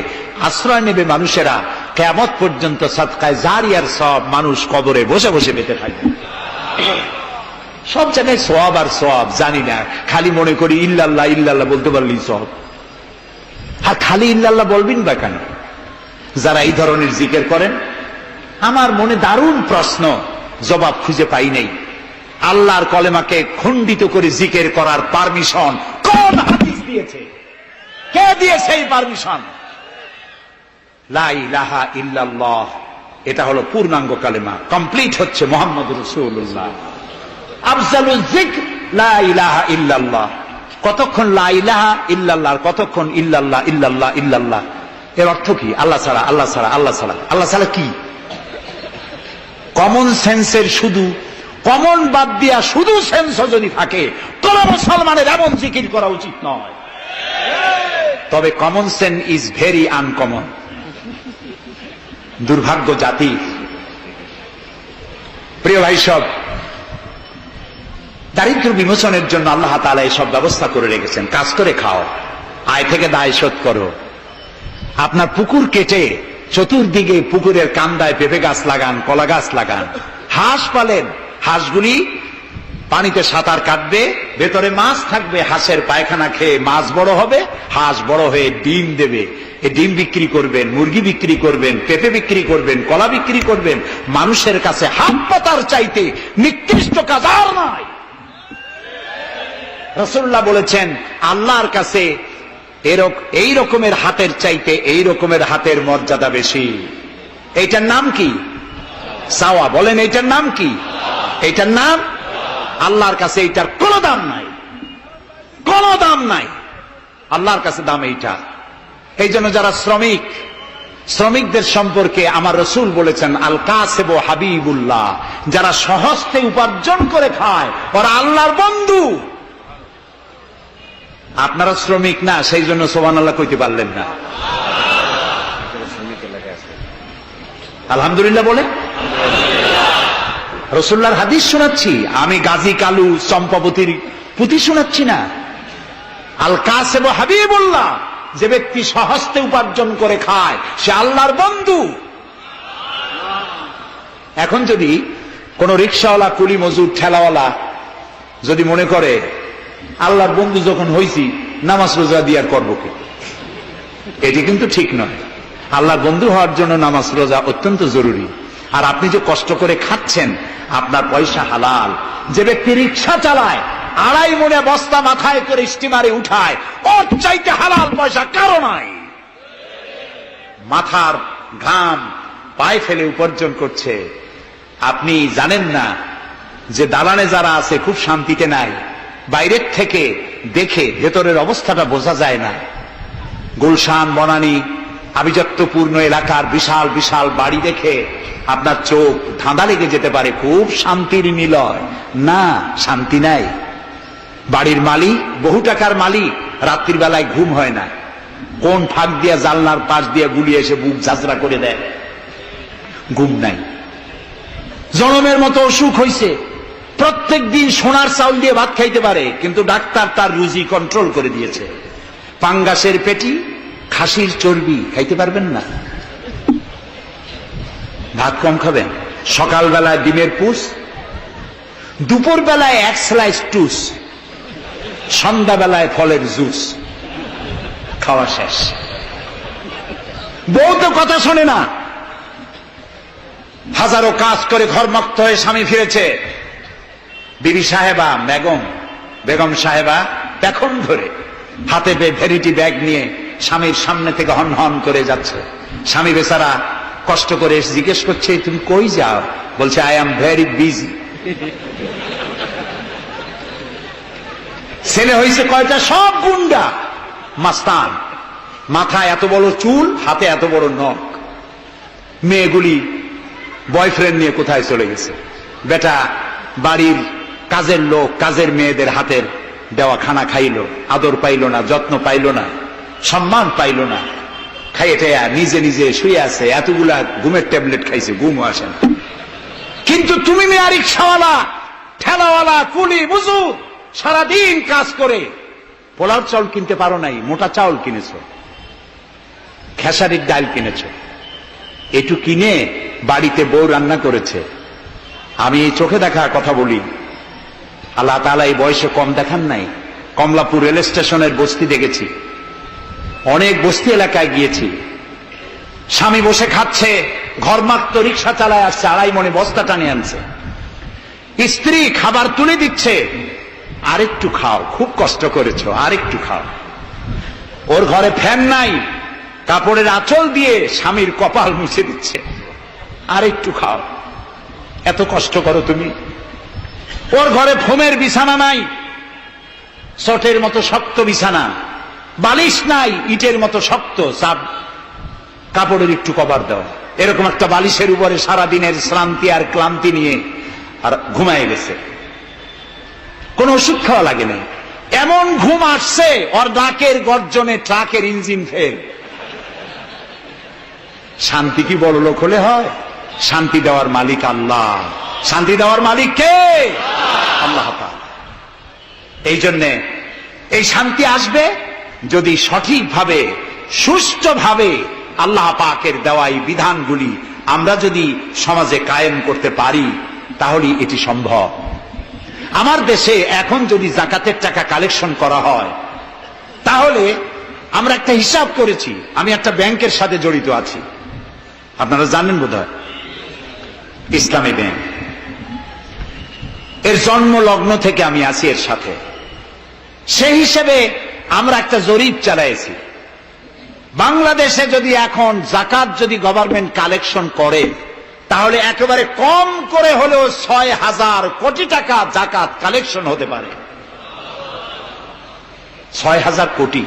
আশ্রয় নেবে মানুষেরা, কিয়ামত পর্যন্ত সৎকায় জারিয়ার সওয়াব মানুষ কবরে বসে বসে পেতে থাকবে। সব জায়গায় সওয়াব আর সওয়াব জানি না, খালি মনে করি ইল্লাল্লাহ ইল্লাল্লাহ বলতে পারলেই সওয়াব। আর খালি ইল্লাল্লাহ বলবেন বা কেন? যারা এই ধরনের জিকির করেন, আমার মনে দারুণ প্রশ্ন, জবাব খুঁজে পাই নাই। আল্লাহর কলেমাকে খণ্ডিত করে জিকির করার পারমিশন কোন হাদিস দিয়েছে? কে দিয়েছে এই পারমিশন? লা ইলাহা ইল্লাল্লাহ, এটা হলো পূর্ণাঙ্গ কালেমা, কমপ্লিট হচ্ছে মুহাম্মদুর রাসূলুল্লাহ। আফজালুল যিকর লা ইলাহা ইল্লাল্লাহ। কতক্ষণ লা ইলাহা ইল্লাল্লাহ, কতক্ষণ ইল্লাল্লাহ ইল্লাল্লাহ ইল্লাল্লাহ। এর অর্থ কি? আল্লাহ ছাড়া, আল্লাহ ছাড়া, আল্লাহ ছাড়া। আল্লাহ ছাড়া কি? কমন সেন্সের শুধু কমন বাদ দিয়া শুধু সেন্স যদি থাকে, কোন মুসলমানের এমন জিকির করা উচিত নয়। তবে common sense is very uncommon. দুর্ভাগ্য জাতি। প্রিয় ভাই সব, দারিদ্র বিমোচনের জন্য আল্লাহ তাআলা এসব ব্যবস্থা করে রেখেছেন। কাজ করে খাও, আয় থেকে দায় শোধ করো। আপনার পুকুর কেটে চতুর্দিকে পুকুরের কান্দায় পেঁপে গাছ লাগান, কলা গাছ লাগান, হাঁস পালেন, হাঁসগুলি পানিতে সাঁতার কাটবে, ভেতরে মাছ থাকবে, হাঁসের পায়খানা খেয়ে মাছ বড় হবে, হাঁস বড় হয়ে ডিম দেবে, এই ডিম বিক্রি করবেন, মুরগি বিক্রি করবেন, পেঁপে বিক্রি করবেন, কলা বিক্রি করবেন। মানুষের কাছে হাত পাতার চাইতে নিকৃষ্ট কাজ আর নয়। রাসূলুল্লাহ বলেছেন আল্লাহর কাছে এই রকমের হাতের চাইতে এই রকমের হাতের মর্যাদা বেশি। এইটার নাম কি? চাওয়া। বলেন এইটার নাম কি? এইটার নাম আল্লাহর কাছে এইটার কোনো দাম নাই, কোনো দাম নাই। আল্লাহর কাছে দাম এইটা। এই জন্য যারা শ্রমিক, শ্রমিকদের সম্পর্কে আমার রসুল বলেছেন, আল কাসিব হাবিবুল্লাহ, যারা সহস্তে উপার্জন করে খায় ওরা আল্লাহর বন্ধু। আপনারা শ্রমিক না, সেই জন্য সুবহানাল্লাহ কইতে পারলেন না। আলহামদুলিল্লাহ বলে রসুল্লাহর হাদিস শোনাচ্ছি, আমি গাজী কালু চম্পাবতীর পুঁথি শোনাচ্ছি না। আল কাসিব হাবিবুল্লাহ, যে ব্যক্তি সহস্তে উপার্জন করে খায় সে আল্লাহর বন্ধু। এখন যদি কোন রিকশাওয়ালা, কুলি মজুর, ঠেলাওয়ালা যদি মনে করে আল্লাহর বন্ধু যখন হইছি নামাজ রোজা দিয়ে করবো কি, এটি কিন্তু ঠিক নয়। আল্লাহর বন্ধু হওয়ার জন্য নামাজ রোজা অত্যন্ত জরুরি। আর আপনি যে কষ্ট করে খাচ্ছেন, আপনার পয়সা হালাল। যে ব্যক্তি রিকশা চালায়, 2.5 মনে বস্তা মাথায় করে স্টিমারে উঠায়, ওর চাইতে হালাল পয়সা কারো নাই। মাথার ঘাম পায়ে ফেলে উপার্জন করছে। আপনি জানেন না যে দালানে যারা আছে খুব শান্তিতে নাই। বাইরের থেকে দেখে ভেতরের অবস্থাটা বোঝা যায় না। গুলশান, বনানী, আভিজাত্যপূর্ণ এলাকার বিশাল বিশাল বাড়ি দেখে আপনার চোখ ধাঁধা লেগে যেতে পারে, খুব শান্তির নিলয়। না, শান্তি নাই। বাড়ির মালিক, বহু টাকার মালিক, রাত্রির বেলায় ঘুম হয় না। কোন ফাঁক দিয়া জানলার পাশ দিয়া গুলি এসে বুক ঝাঁঝরা করে দেয়, ঘুম নাই। জনমের মতো অসুখ হইছে, প্রত্যেক দিন সোনার চাউল দিয়ে ভাত খাইতে পারে, কিন্তু ডাক্তার তার রুজি কন্ট্রোল করে দিয়েছে। পাঙ্গাসের পেটি, খাসির চর্বি খাইতে পারবেন না, ভাত কম খাবেন। সকালবেলায় ডিমের পুষ, দুপুর বেলায় 1 স্লাইস টুস, সন্ধ্যাবেলায় ফলের জুস, খাওয়া শেষ। বউ তো কথা শোনে না। হাজারো কাজ করে ঘরমুক্ত হয়ে স্বামী ফিরেছে, বিবি সাহেবা, বেগম সাহেবা পেখন ধরে হাতে ভ্যানিটি ব্যাগ নিয়ে স্বামীর সামনে থেকে হন হন করে যাচ্ছে। স্বামী বেচারা কষ্ট করে জিজ্ঞেস করছে, তুমি কই যাও? বলছে, আই এম ভেরি বিজি। ছেলে হয়েছে কয়টা? সব গুন্ডা, মাস্তান। মাথায় এত বড় চুল, হাতে এত বড় নখ। মেয়েগুলি বয়ফ্রেন্ড নিয়ে কোথায় চলে গেছে। বেটা বাড়ির কাজের লোক, কাজের মেয়েদের হাতের দেওয়া খানা খাইলো, আদর পাইল না, যত্ন পাইল না, সম্মান পাইল না। খাইয়ে নিজে নিজে শুয়ে আছে, এতগুলা ঘুমের ট্যাবলেট খাইছে, ঘুমও আসে না। কিন্তু তুমি মেয়ে রিকশাওয়ালা, ঠেলাওয়ালা, কুলি মজুর, সারাদিন কাজ করে পোলাও চাউল কিনতে পারো নাই, মোটা চাউল কিনেছো, খেসারির ডাল কিনেছো। একটু কিনে বাড়িতে বউ রান্না করেছে। আমি এই চোখে দেখা কথা বলি, আল্লাহ তাআলা এই বয়সে কম দেখান নাই। কমলাপুর রেল স্টেশনের বস্তি দেখেছি, অনেক বস্তি এলাকায় গিয়েছি। স্বামী বসে খাচ্ছে, ঘরমাক্ত রিক্সা চালায় আসছে, 2.5 মনে বস্তা টানে আনছে। স্ত্রী খাবার তুলে দিচ্ছে, আরেকটু খাও, খুব কষ্ট করেছো, আরেকটু খাও। ওর ঘরে ফ্যান নাই, কাপড়ের আঁচল দিয়ে স্বামীর কপাল মুছে দিচ্ছে, আরেকটু খাও, এত কষ্ট করো তুমি। ওর ঘরে ফোমের বিছানা নাই, চটের মতো শক্ত বিছানা, বালিশ নাই, ইটের মতো শক্ত, চাপ কাপড়ের একটু কভার দাও। এরকম একটা বালিশের উপরে সারাদিনের শ্রান্তি আর ক্লান্তি নিয়ে আর ঘুমায় গেছে, কোন ওষুধ খাওয়া লাগে না। এমন ঘুম আসছে, ওর ডাকের গর্জনে ট্রাকের ইঞ্জিন ফেল। শান্তি কি বড় লোক হলে হয়? শান্তি দেওয়ার মালিক আল্লাহ। শান্তি দেওয়ার মালিক কে? আল্লাহ পাক। এই জন্যে এই শান্তি আসবে যদি সঠিকভাবে, সুষ্ঠুভাবে আল্লাহ পাকের দেওয়া এই বিধানগুলি আমরা যদি সমাজে কায়েম করতে পারি, তাহলে এটি সম্ভব। আমার দেশে এখন যদি যাকাতের টাকা কালেকশন করা হয়, তাহলে আমরা একটা হিসাব করেছি। আমি একটা ব্যাংকের সাথে জড়িত আছি, আপনারা জানেন বোধহয়, ইসলামী ব্যাংক। এর জন্ম লগ্ন থেকে আমি আছি এর সাথে। সেই হিসেবে আমরা একটা জরিপ চালাইছি। বাংলাদেশে যদি এখন যাকাত যদি গভর্নমেন্ট কালেকশন করে, তাহলে একেবারে কম করে হলেও 6,000 কোটি টাকা যাকাত কালেকশন হতে পারে। 6,000 কোটি।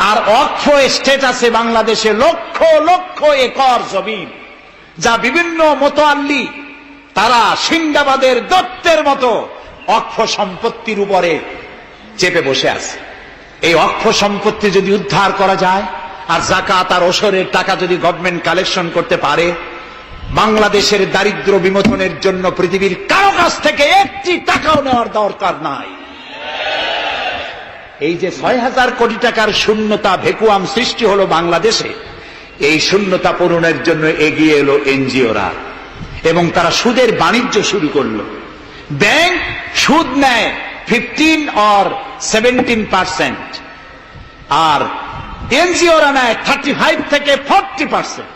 আর ওয়াকফ এস্টেট আছে বাংলাদেশে লক্ষ লক্ষ একর জমিন, যা বিভিন্ন মোতাল্লি তারা সিন্দাবাদের দত্তের মতো ওয়াকফ সম্পত্তির উপরে চেপে বসে আছে। এই ওয়াকফ সম্পত্তি যদি উদ্ধার করা যায় আর যাকাত আর ওশরের টাকা যদি গভর্নমেন্ট কালেকশন করতে পারে, বাংলাদেশের দারিদ্র বিমোচনের জন্য পৃথিবীর কারো কাছ থেকে একটি টাকাও নেওয়ার দরকার নাই। এই যে ৬,০০০ কোটি টাকার শূন্যতা ভেকুয়াম সৃষ্টি হলো বাংলাদেশে, এই শূন্যতা পূরণের জন্য এগিয়ে এলো এনজিওরা এবং তারা সুদের বাণিজ্য শুরু করলো। ব্যাংক সুদ নেয় 15 or 17%, আর এনজিওরা নেয় 35 থেকে 40%।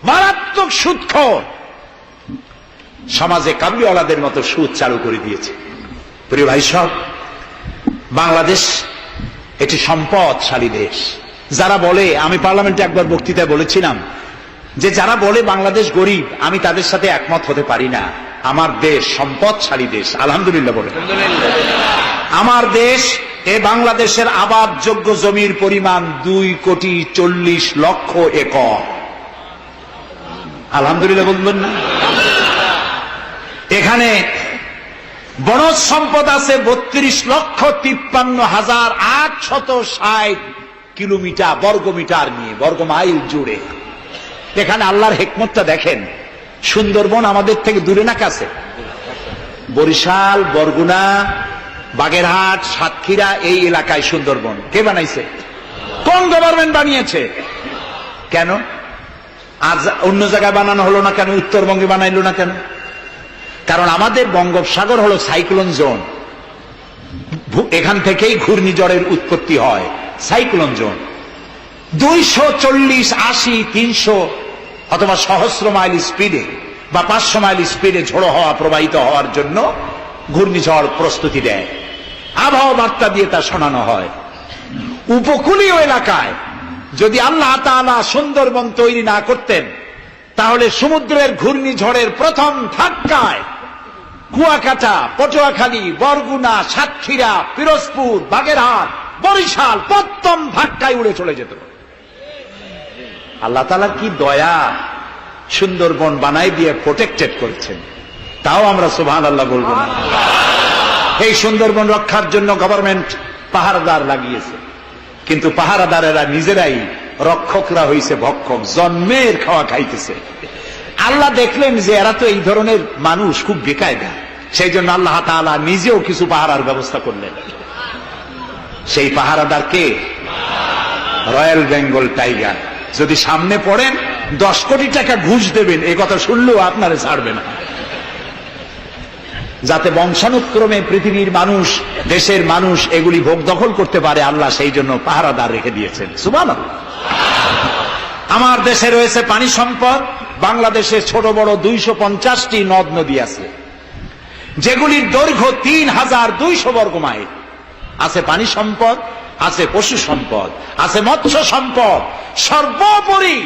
মারাত্মক সুদখোর সমাজে কাবুলিওয়ালাদের মতো সুদ চালু করে দিয়েছে। প্রিয় ভাই সব, বাংলাদেশ একটি সম্পদশালী দেশ। যারা বলে, আমি পার্লামেন্টে একবার বক্তৃতায় বলেছিলাম যে যারা বলে বাংলাদেশ গরিব, আমি তাদের সাথে একমত হতে পারি না। আমার দেশ সম্পদশালী দেশ, আলহামদুলিল্লাহ বলে। আমার দেশ, এ বাংলাদেশের আবাদযোগ্য জমির পরিমাণ 2,40,00,000 একর। আলহামদুলিল্লাহ বলবেন না? এখানে বনজ সম্পদ আছে 32,53,860 কিলোমিটার বর্গমিটার নিয়ে, বর্গমাইল জুড়ে। এখানে আল্লাহর হিকমতটা দেখেন। সুন্দরবন আমাদের থেকে দূরে না কাছে? বরিশাল, বরগুনা, বাগেরহাট, সাতক্ষীরা, এই এলাকায় সুন্দরবন কে বানাইছে? কোন গভর্নমেন্ট বানিয়েছে? কেন আজ অন্য জায়গায় বানানো হলো না কেন? উত্তরবঙ্গে বানাইলো না কেন? কারণ আমাদের বঙ্গোপসাগর হলো সাইক্লোন জোন, এখান থেকেই ঘূর্ণিঝড়ের উৎপত্তি হয়। সাইক্লোন জোন 240, 80, 300 অথবা সহস্র মাইল স্পিডে বা 500 মাইল স্পিডে ঝোড়ো হওয়া প্রবাহিত হওয়ার জন্য ঘূর্ণিঝড় প্রস্তুতি দেয়। আবহাওয়া বার্তা দিয়ে তা শোনানো হয়। উপকূলীয় এলাকায় যদি আল্লাহ তাআলা সুন্দরবন তৈরি না করতেন, তাহলে সমুদ্রের ঘূর্ণিঝড়ের প্রথম ধাক্কায় কুয়াকাটা, পটুয়াখালী, বরগুনা, সাতক্ষীরা, পিরোজপুর, বাগেরহাট, বরিশাল প্রথম ধাক্কায় উড়ে চলে যেত। আল্লাহ তাআলা কি দয়া, সুন্দরবন বানাই দিয়ে প্রোটেক্টেড করেছেন। তাও আমরা সুবহানাল্লাহ বলবো না? এই সুন্দরবন রক্ষার জন্য গভর্নমেন্ট পাহারাদার লাগিয়েছে, কিন্তু পাহারাদারেরা নিজেরাই রক্ষকরা হইছে ভক্ষক, জন্মের খাওয়া খাইতেছে। আল্লাহ দেখলেন যে এরা তো এই ধরনের মানুষ খুব বেকায়দা, সেই জন্য আল্লাহ তাআলা নিজেও কিছু পাহারার ব্যবস্থা করলেন। সেই পাহারাদার কে? Royal Bengal tiger. যদি সামনে পড়েন 10 কোটি টাকা ঘুষ দেবেন, এই কথা শুনলেও আপনারে ছাড়বে না। যাতে বংশানুক্রমে পৃথিবীর মানুষ, দেশের মানুষ এগুলি ভোগ দখল করতে পারে, আল্লাহ সেই জন্য পাহারাদার রেখে দিয়েছেন। সুবহানাল্লাহ। আমার দেশে রয়েছে পানি সম্পদ। বাংলাদেশে ছোট বড় 250টি নদ নদী আছে, যেগুলির দৈর্ঘ্য 3,200 বর্গ মাইল। আছে পানি সম্পদ, আছে পশু সম্পদ, আছে মৎস্য সম্পদ, সর্বোপরি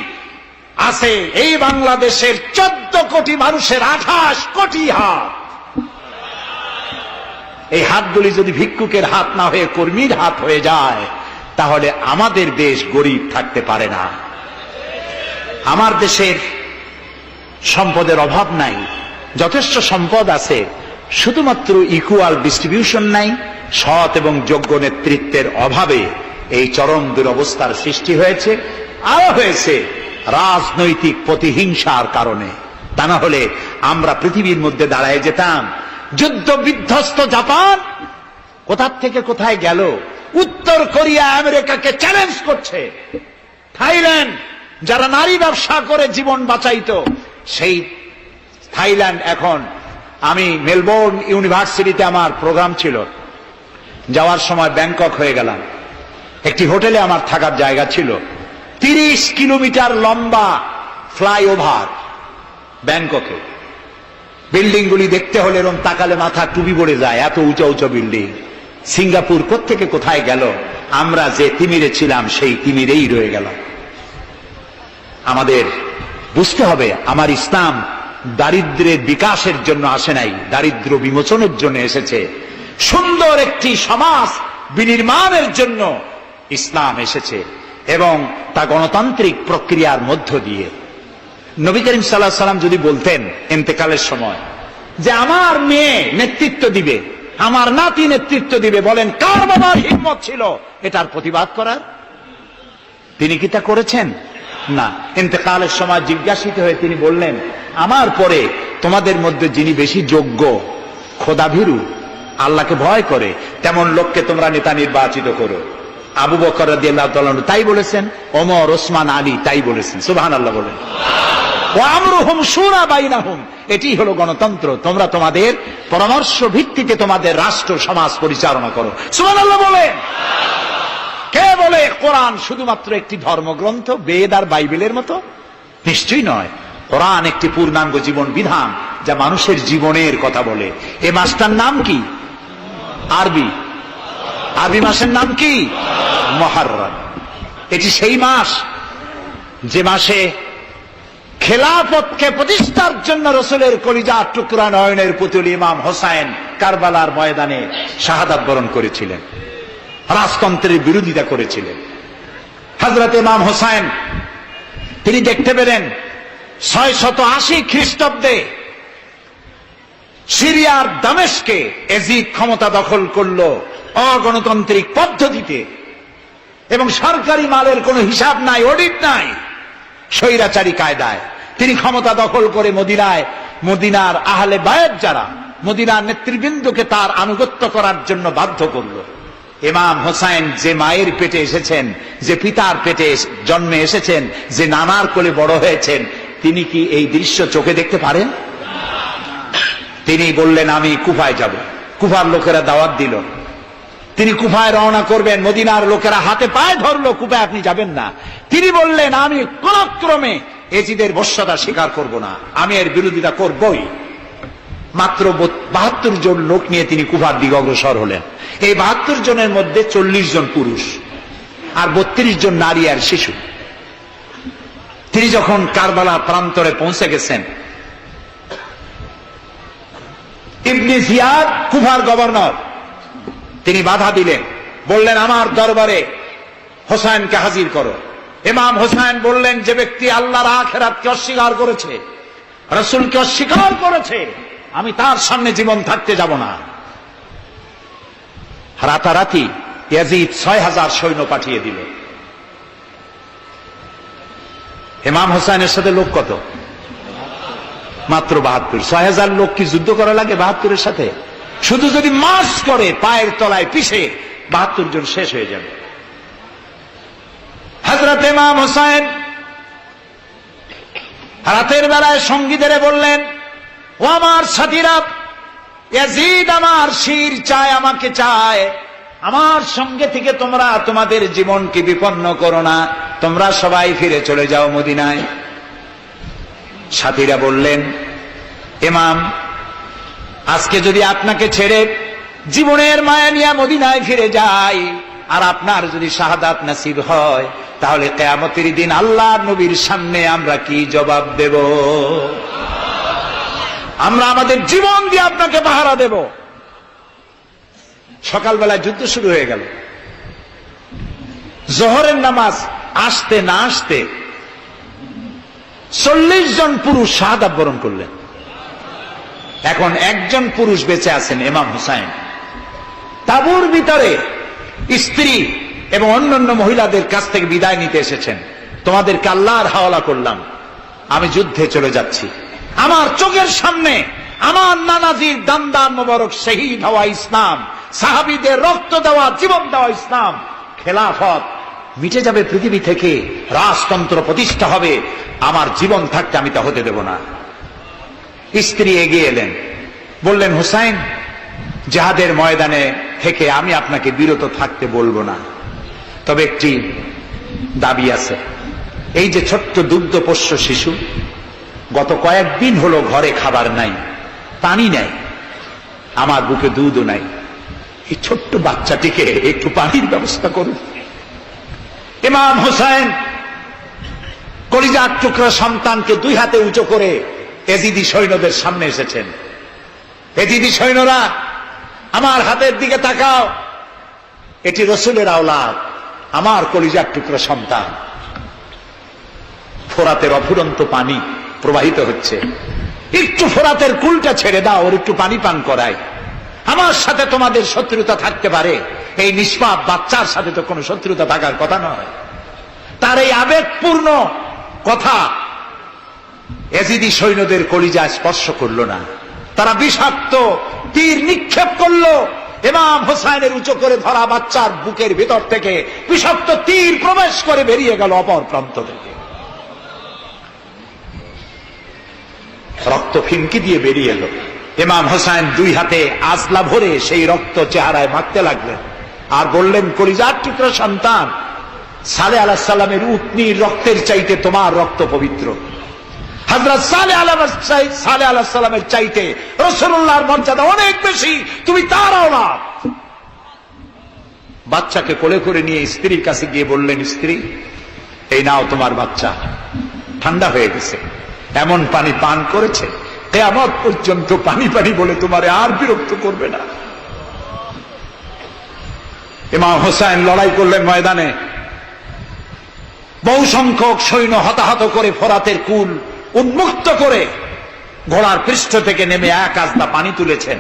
আছে এই বাংলাদেশের 14 কোটি মানুষের 28 কোটি হাত। এই হাতগুলি যদি ভিক্ষুকের হাত না হয়ে কর্মীর হাত হয়ে যায়, তাহলে আমাদের দেশ গরিব থাকতে পারে না। আমার দেশের সম্পদের অভাব নাই, যথেষ্ট সম্পদ আছে, শুধুমাত্র ইকুয়াল ডিস্ট্রিবিউশন নাই। সৎ এবং যোগ্য নেতৃত্বের অভাবে এই চরম দুরবস্থার সৃষ্টি হয়েছে। আরো হয়েছে রাজনৈতিক প্রতিহিংসার কারণে। তা না হলে আমরা পৃথিবীর মধ্যে দাঁড়ায় যেতাম। যুদ্ধ বিধ্বস্ত জাপান কোথা থেকে কোথায় গেল? উত্তর কোরিয়া আমেরিকাকে চ্যালেঞ্জ করছে। থাইল্যান্ড, যারা নারী ব্যবসা করে জীবন বাঁচাইতো, সেই থাইল্যান্ড এখন, আমি মেলবোর্ন ইউনিভার্সিটিতে আমার প্রোগ্রাম ছিল, যাওয়ার সময় ব্যাংকক হয়ে গেলাম। একটি হোটেলে আমার থাকার জায়গা ছিল। 30 কিলোমিটার লম্বা ফ্লাইওভার ব্যাংককে। বিল্ডিংগুলি দেখতে হলে এরকম তাকালে মাথা টুপি পড়ে যায়, এত উঁচু উঁচু বিল্ডিং। সিঙ্গাপুর কোত্থেকে কোথায় গেল? আমরা যে তিমিরে ছিলাম সেই তিমিরেই রয়ে গেল। আমাদের বুঝতে হবে, আমার ইসলাম দারিদ্র্যের বিকাশের জন্য আসে নাই, দারিদ্র্য বিমোচনের জন্য এসেছে। সুন্দর একটি সমাজ বিনির্মাণের জন্য ইসলাম এসেছে, এবং তা গণতান্ত্রিক প্রক্রিয়ার মধ্য দিয়ে। নবী করিম সাল্লাল্লাহু আলাইহি সাল্লাম যদি বলতেন ইন্তেকালের সময় যে আমার মেয়ে নেতৃত্ব দিবে, আমার নাতি নেতৃত্ব দিবে, বলেন কার বাবার হিম্মত ছিল এটার প্রতিবাদ করার? তিনি কি তা করেছেন? না। ইন্তেকালের সময় জিজ্ঞাসিত হয়ে তিনি বললেন, আমার পরে তোমাদের মধ্যে যিনি বেশি যোগ্য, খোদাভীরু, আল্লাহকে ভয় করে, তেমন লোককে তোমরা নেতা নির্বাচিত করো। আবু বকর রাদিয়াল্লাহু তাআলা তাই বলেছেন, ওমর, ওসমান, আলী তাই বলেছেন। সুবহানাল্লাহ বলেন। ওয়া আমরুহুম শুরা বাইনাহুম, এটি হলো গণতন্ত্র। তোমরা তোমাদের পরামর্শ ভিত্তিতে তোমাদের রাষ্ট্র সমাজ পরিচালনা করো। সুবহানাল্লাহ বলেন। কে বলে কোরআন শুধুমাত্র একটি ধর্মগ্রন্থ, বেদ আর বাইবেলের মতো? নিশ্চয়ই নয়। কোরআন একটি পূর্ণাঙ্গ জীবন বিধান, যা মানুষের জীবনের কথা বলে। এ মাসটার নাম কি? আরবি মাসের নাম কি? মুহররম। এটি সেই মাস যে মাসে খেলাফতকে প্রতিষ্ঠার জন্য রাসূলের কলিজার টুকরা নয়নের পুতুল ইমাম হোসেন কারবালার ময়দানে শাহাদাত বরণ করেছিলেন, রাজতন্ত্রের বিরোধিতা করেছিলেন। হযরত ইমাম হোসেন তিনি দেখতে পেলেন 680 খ্রিস্টাব্দে সিরিয়ার দামেস্কে এজিদ ক্ষমতা দখল করলো অগণতান্ত্রিক পদ্ধতিতে, এবং সরকারি মালের কোনো হিসাব নাই, অডিট নাই, স্বৈরাচারী কায়দায় তিনি ক্ষমতা দখল করে মদিনার আহলে বায়ত যারা মদিনার নেতৃবৃন্দকে তার আনুগত্য করার জন্য বাধ্য করলো। ইমাম হোসেন যে মায়ের পেটে এসেছেন, যে পিতার পেটে জন্মে এসেছেন, যে নানার কোলে বড় হয়েছেন, তিনি কি এই দৃশ্য চোখে দেখতে পারেন? তিনি বললেন, আমি কুফায় যাব। কুফার লোকেরা দাওয়াত দিল, তিনি কুফায় রওনা করবেন। মদিনার লোকেরা হাতে পায়ে ধরলো, কুফায় আপনি যাবেন না। তিনি বললেন, আমি কোন ক্রমে এজিদের বশ্যতা স্বীকার করব না, আমি এর বিরোধিতা করবই। মাত্র 72 জন লোক নিয়ে তিনি কুফার দিকে অগ্রসর হলেন। এই 72 জনের মধ্যে 40 জন পুরুষ আর 32 জন নারী আর শিশু। তিনি যখন কারবালার প্রান্তরে পৌঁছে গেছেন, ইবনে জিয়াদ কুফার গভর্নর, তিনি বাধা দিলেন, বললেন, আমার দরবারে হোসেনকে হাজির করো। ইমাম হোসেন বললেন, যে ব্যক্তি আল্লাহর আখিরাতকে অস্বীকার করেছে, রাসূলকে অস্বীকার করেছে, আমি তার সামনে জীবন থাকতে যাব না। রাতারাতি ইয়াজিদ 6000 সৈন্য পাঠিয়ে দিল। ইমাম হোসেনের সাথে লোক কত? মাত্র 72। 6000 লোক কি যুদ্ধ করা লাগে 72-এর সাথে? শুধু যদি মার্চ করে পায়ের তলায় পিষে 72 জন শেষ হয়ে যাবে। হযরত ইমাম হোসেন রাতের বেলায় সঙ্গীদের বললেন, ও আমার সাথীরা, ইয়াজিদ আমার শির চায়, আমাকে চায়, আমার সঙ্গে থেকে তোমরা তোমাদের জীবনকে বিপন্ন করো না, তোমরা সবাই ফিরে চলে যাও মদিনায়। সাথীরা বললেন, ইমাম, আজকে যদি আপনাকে ছেড়ে জীবনের মায়া নিয়ে মদিনায় ফিরে যাই, আর আপনার যদি শাহাদাত নসিব হয়, তাহলে কিয়ামতের দিন আল্লাহর নবীর সামনে আমরা কি জবাব দেব? আমরা আমাদের জীবন দিয়ে আপনাকে পাহারা দেব। সকালবেলায় যুদ্ধ শুরু হয়ে গেল। জোহরের নামাজ আসতে না আসতে 40 জন পুরুষ শাহাদাত বরণ করলেন। এখন একজন পুরুষ বেঁচে আছেন, ইমাম হুসাইন। তাঁবুর ভিতরে স্ত্রী এবং অন্যান্য মহিলাদের কাছ থেকে বিদায় নিতে এসেছেন। তোমাদেরকে আল্লাহর হাওয়ালা করলাম, আমি যুদ্ধে চলে যাচ্ছি। আমার চোখের সামনে আমার নানাজির দান্দান মোবারক শহীদ হওয়া ইসলাম, সাহাবীদের রক্ত দেওয়া, জীবন দেওয়া ইসলাম, খেলাফত মিটে যাবে পৃথিবী থেকে, রাজতন্ত্র প্রতিষ্ঠা হবে, আমার জীবন থাকতে আমি তা হতে দেব না। স্ত্রী এগিয়ে এলেন, বললেন, হুসাইন, জিহাদের ময়দানে থেকে আমি আপনাকে বিরত থাকতে বলবো না, তবে একটি দাবি আছে। এই যে ছোট্ট দুগ্ধপোষ্য শিশু, গত কয়েকদিন হলো ঘরে খাবার নাই, পানি নাই, আমার বুকে দুধও নাই, এই ছোট্ট বাচ্চাটিকে একটু পানির ব্যবস্থা করুন। ইমাম হোসেন কলিজার টুকরা সন্তানকে 2 হাতে উঁচু করে এজিদি সৈন্যদের সামনে এসেছেন। এজিদি সৈন্যরা, আমার হাতের দিকে তাকাও, এটি রসুলের আওলাদ, আমার কলিজার টুকরা সন্তান, ফোরাতের অফুরন্ত পানি প্রবাহিত হচ্ছে, একটু ফোরাতের কুলটা ছেড়ে দাও, ওর একটু পানি পান করাই। আমার সাথে তোমাদের শত্রুতা থাকতে পারে, এই নিষ্পাপ বাচ্চার সাথে তো কোনো শত্রুতা থাকার কথা নয়। তার এই আবেগপূর্ণ কথা এজিদি সৈন্যদের কলিজা স্পর্শ করল না। তারা বিষাক্ত তীর নিক্ষেপ করলো। ইমাম হোসাইনের উঁচু করে ধরা বাচ্চার বুকের ভিতর থেকে বিষাক্ত তীর প্রবেশ করে বেরিয়ে গেল অপর প্রান্ত থেকে, রক্ত ফিনকি দিয়ে বেরিয়ে এলো। ইমাম হোসাইন দুই হাতে আজলা ভরে সেই রক্ত চেহারায় মাখতে লাগলেন আর বললেন, কলিজার টুকরা সন্তান, সালেহ আলাইহিস সালামের উটনির রক্তের চাইতে তোমার রক্ত পবিত্র। হযরত সালেহ আলাইহিস সালামের চাইতে রাসূলুল্লাহর মর্যাদা অনেক বেশি, তুমি তার আওলাদ। বাচ্চাকে কোলে করে নিয়ে স্ত্রীর কাছে গিয়ে বললেন, স্ত্রী, এই নাও তোমার বাচ্চা, ঠান্ডা হয়ে গেছে, এমন পানি পান করেছে কিয়ামত পর্যন্ত পানি পানি বলে তোমারে আর বিরক্ত করবে না। ইমাম হোসাইন লড়াই করলেন ময়দানে, বহু সংখ্যক সৈন্য হতাহত করে ফোরাতের কুল উন্মুক্ত করে ঘোড়ার পৃষ্ঠ থেকে নেমে এক আজলা পানি তুলেছেন,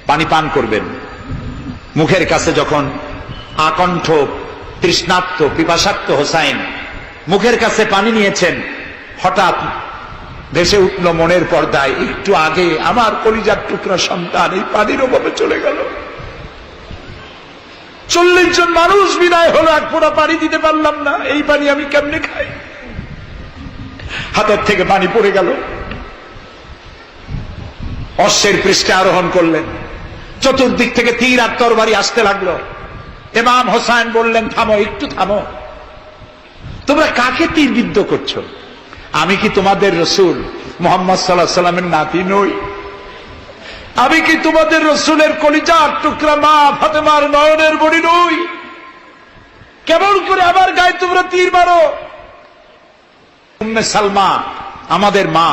পানি পান করবেন। মুখের কাছে যখন আকণ্ঠ তৃষ্ণার্ত পিপাসার্ত হোসাইন মুখের কাছে পানি নিয়েছেন, হঠাৎ ভেসে উঠল মনের পর্দায়, একটু আগে আমার কলিজার টুকরা সন্তান এই পানির অভাবে চলে গেল। 40 জন মানুষ বিদায় হলো, এক ফোঁটা পানি দিতে পারলাম না, এই পানি আমি কেমনে খাই? হাতের থেকে পানি পড়ে গেল। অশ্বের পৃষ্ঠে আরোহণ করলেন, চতুর্দিক থেকে তীর আর তরবারি আসতে লাগলো। ইমাম হোসাইন বললেন, থামো, একটু থামো, তোমরা কাকে তীর বিদ্ধ করছো? আমি কি তোমাদের রসুল মুহাম্মদ সাল্লাল্লাহু আলাইহি সাল্লামের নাতি নই? আমি কি তোমাদের রসুলের কলিজার টুকরা মা ফাতেমার নয়নের মণি নই? কেমন করে আমার গায়ে তোমরা তীর মারো? উম্মে সালমা, আমাদের মা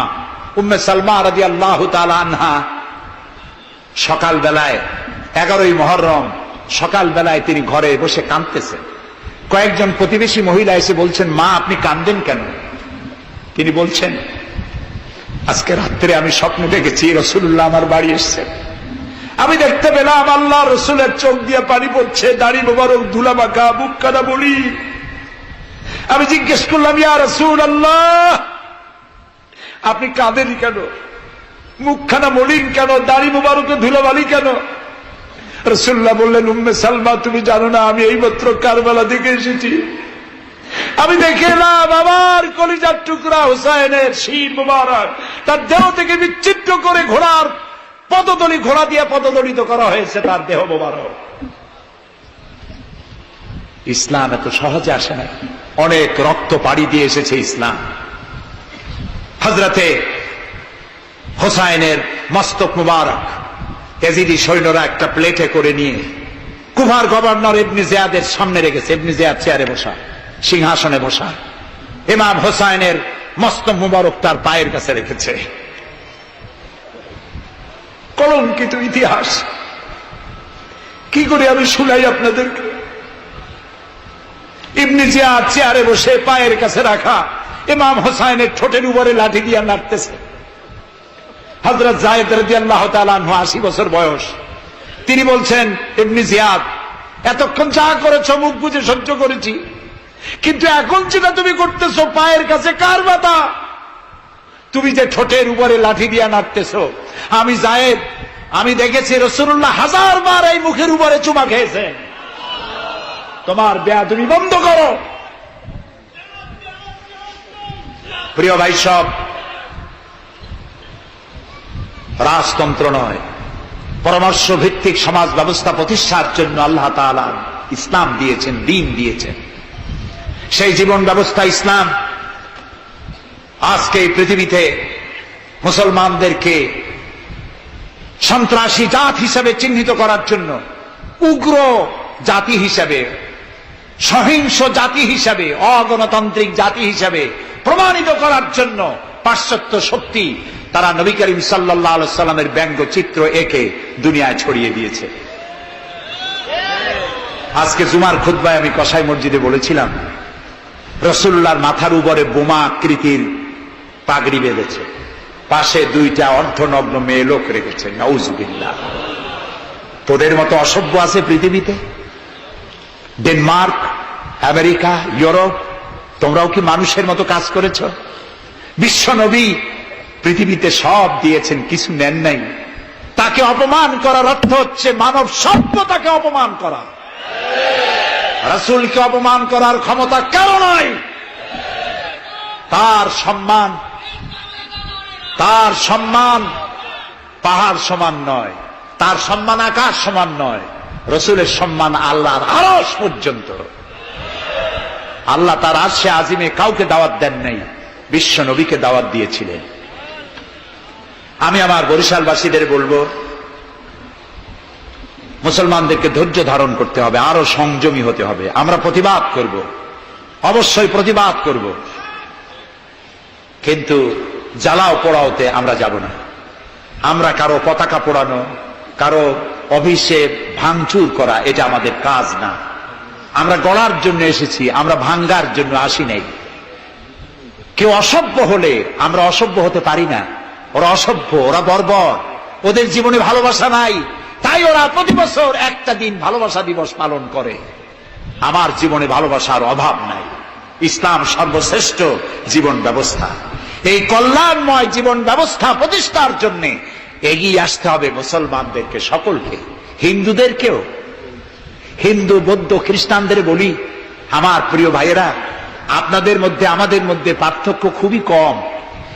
উম্মে সালমা রাদিয়াল্লাহু তাআলা আনহা, সকাল বেলায় 11ই মুহররম সকাল বেলায় তিনি ঘরে বসে কাঁদতেছেন। কয়েকজন প্রতিবেশী মহিলা এসে বলছেন, মা আপনি কাঁদেন কেন? তিনি বলছেন, আজকে রাত্রে আমি স্বপ্ন দেখেছি রাসূলুল্লাহ আমার বাড়ি এসেছেন, আমি দেখতে পেলাম আল্লাহ রসুলের চোখ দিয়ে পানি পড়ছে, দাড়ি মোবারক ধুলা মাখা, বুক কাটা বলি। আমি জিজ্ঞেস করলাম, ইয়া রাসূলুল্লাহ আপনি কাঁদেন কেন? মুখখানা মলিন কেন? দাড়ি মোবারকে ধুলাবালি কেন? রাসূলুল্লাহ বললেন, উম্মে সালমা তুমি জানো না আমি এইমাত্র কারবালা থেকে এসেছি, আমি দেখে এলাম আমার কলিজার টুকরা হোসাইনের শির মোবারক তার দেহ থেকে বিচ্ছিন্ন করে ঘোড়ার পদতলি, ঘোড়া দিয়ে পদদলিত করা হয়েছে তার দেহ মোবারক। ইসলাম এত সহজে আসে না, অনেক রক্ত পাড়ি দিয়ে এসেছে ইসলাম। হযরতে হোসাইনের মস্তক মুবারক এজিদি সৈন্যরা একটা প্লেটে করে নিয়ে কুফার গভর্নর ইবনে জিয়াদের সামনে রেখেছে। ইবনে জিয়াদ চেয়ারে বসা, সিংহাসনে বসা, ইমাম হোসাইনের মস্তক মুবারক তার পায়ের কাছে রেখেছে। কলঙ্কিত ইতিহাস, কি করে আমি শুনাই আপনাদেরকে? ইবনে জিয়াদ চেয়ারে বসে পায়ের কাছে রাখা ইমাম হোসাইনের ঠোঁটের উপরে লাঠি দিয়ে নাড়তেছে। হযরত যায়েদ রাদিয়াল্লাহু তাআলা আনহু 80 বছর বয়স, তিনি বলছেন, ইবনে জিয়াদ এতক্ষণ যা করেছো মুখ বুজে সহ্য করেছি, কিন্তু এখন যেটা তুমি করতেছো পায়ের কাছে কার ব্যথা? তুমি যে ঠোঁটের উপরে লাঠি দিয়া নাড়তেছো, আমি যায়েদ আমি দেখেছি রাসূলুল্লাহ 1000 বার এই মুখের উপরে চুমা খেয়েছেন। তোমার বেয়াদবি বন্ধ করো। প্রিয় ভাই সব, রাজতন্ত্র নয়, পরামর্শ ভিত্তিক সমাজ ব্যবস্থা প্রতিষ্ঠার জন্য আল্লাহ তাআলা ইসলাম দিয়েছেন, দ্বীন দিয়েছেন। সেই জীবন ব্যবস্থা ইসলাম আজকে এই পৃথিবীতে মুসলমানদেরকে সন্ত্রাসী জাত হিসেবে চিহ্নিত করার জন্য, উগ্র জাতি হিসেবে, সহিংস জাতি হিসেবে, অগণতান্ত্রিক জাতি হিসেবে প্রমাণিত করার জন্য পাশ্চাত্য শক্তি তারা নবী করিম সাল্লাল্লাহু আলাইহি সাল্লামের ব্যঙ্গচিত্র এঁকে দুনিয়ায় ছড়িয়ে দিয়েছে। আজকে জুমার খুতবায় আমি কসাই মসজিদে বলেছিলাম, রাসূলুল্লাহর মাথার উপরে বোমা আকৃতির পাগড়ি বেঁধেছে, পাশে দুইটা অর্ধনগ্ন মেয়ে লোক রেখেছে। নাউজুবিল্লাহ। তোদের মতো অসভ্য আছে পৃথিবীতে? ডেনমার্ক, আমেরিকা, ইউরোপ, তোমরাও কি মানুষের মতো কাজ করেছ? বিশ্ব নবী পৃথিবীতে সব দিয়েছেন, কিছু নেন নাই। তাকে অপমান করার অর্থ হচ্ছে মানব সভ্যতাকে অপমান করা। রাসূলকে অপমান করার ক্ষমতা কারো নাই। তার সম্মান পাহাড় সমান নয়, তার সম্মান আকাশ সমান নয়। রাসূলের সম্মান আল্লাহর আরশ পর্যন্ত। আল্লাহ তার আরশে আজিমে কাউকে দাওয়াত দেন নাই, বিশ্ব নবীকে দাওয়াত দিয়েছিলেন। আমি আমার বরিশালবাসীদের বলবো, মুসলমানদেরকে ধৈর্য ধারণ করতে হবে, আরো সংযমী হতে হবে। আমরা প্রতিবাদ করব, অবশ্যই প্রতিবাদ করব, কিন্তু জ্বালাও পোড়াওতে আমরা যাব না। আমরা কারো পতাকা পোড়ানো, কারো অফিসে ভাঙচুর করা, এটা আমাদের কাজ না। আমরা গড়ার জন্য এসেছি, আমরা ভাঙ্গার জন্য আসি নাই। কেউ অসভ্য হলে আমরা অসভ্য হতে পারি না। ওরা অসভ্য, ওরা বর্বর, ওদের জীবনে ভালোবাসা নাই, তাই ওরা প্রতি বছর একটা দিন ভালোবাসা দিবস পালন করে। আমার জীবনে ভালোবাসার অভাব নাই। ইসলাম সর্বশ্রেষ্ঠ জীবন ব্যবস্থা। এই কল্যাণময় জীবন ব্যবস্থা প্রতিষ্ঠার জন্য এগিয়ে আসতে হবে মুসলমানদেরকে, সকলকে, হিন্দুদেরকেও। হিন্দু, বৌদ্ধ, খ্রিস্টানদের বলি, আমার প্রিয় ভাইয়েরা, আপনাদের মধ্যে আমাদের মধ্যে পার্থক্য খুবই কম।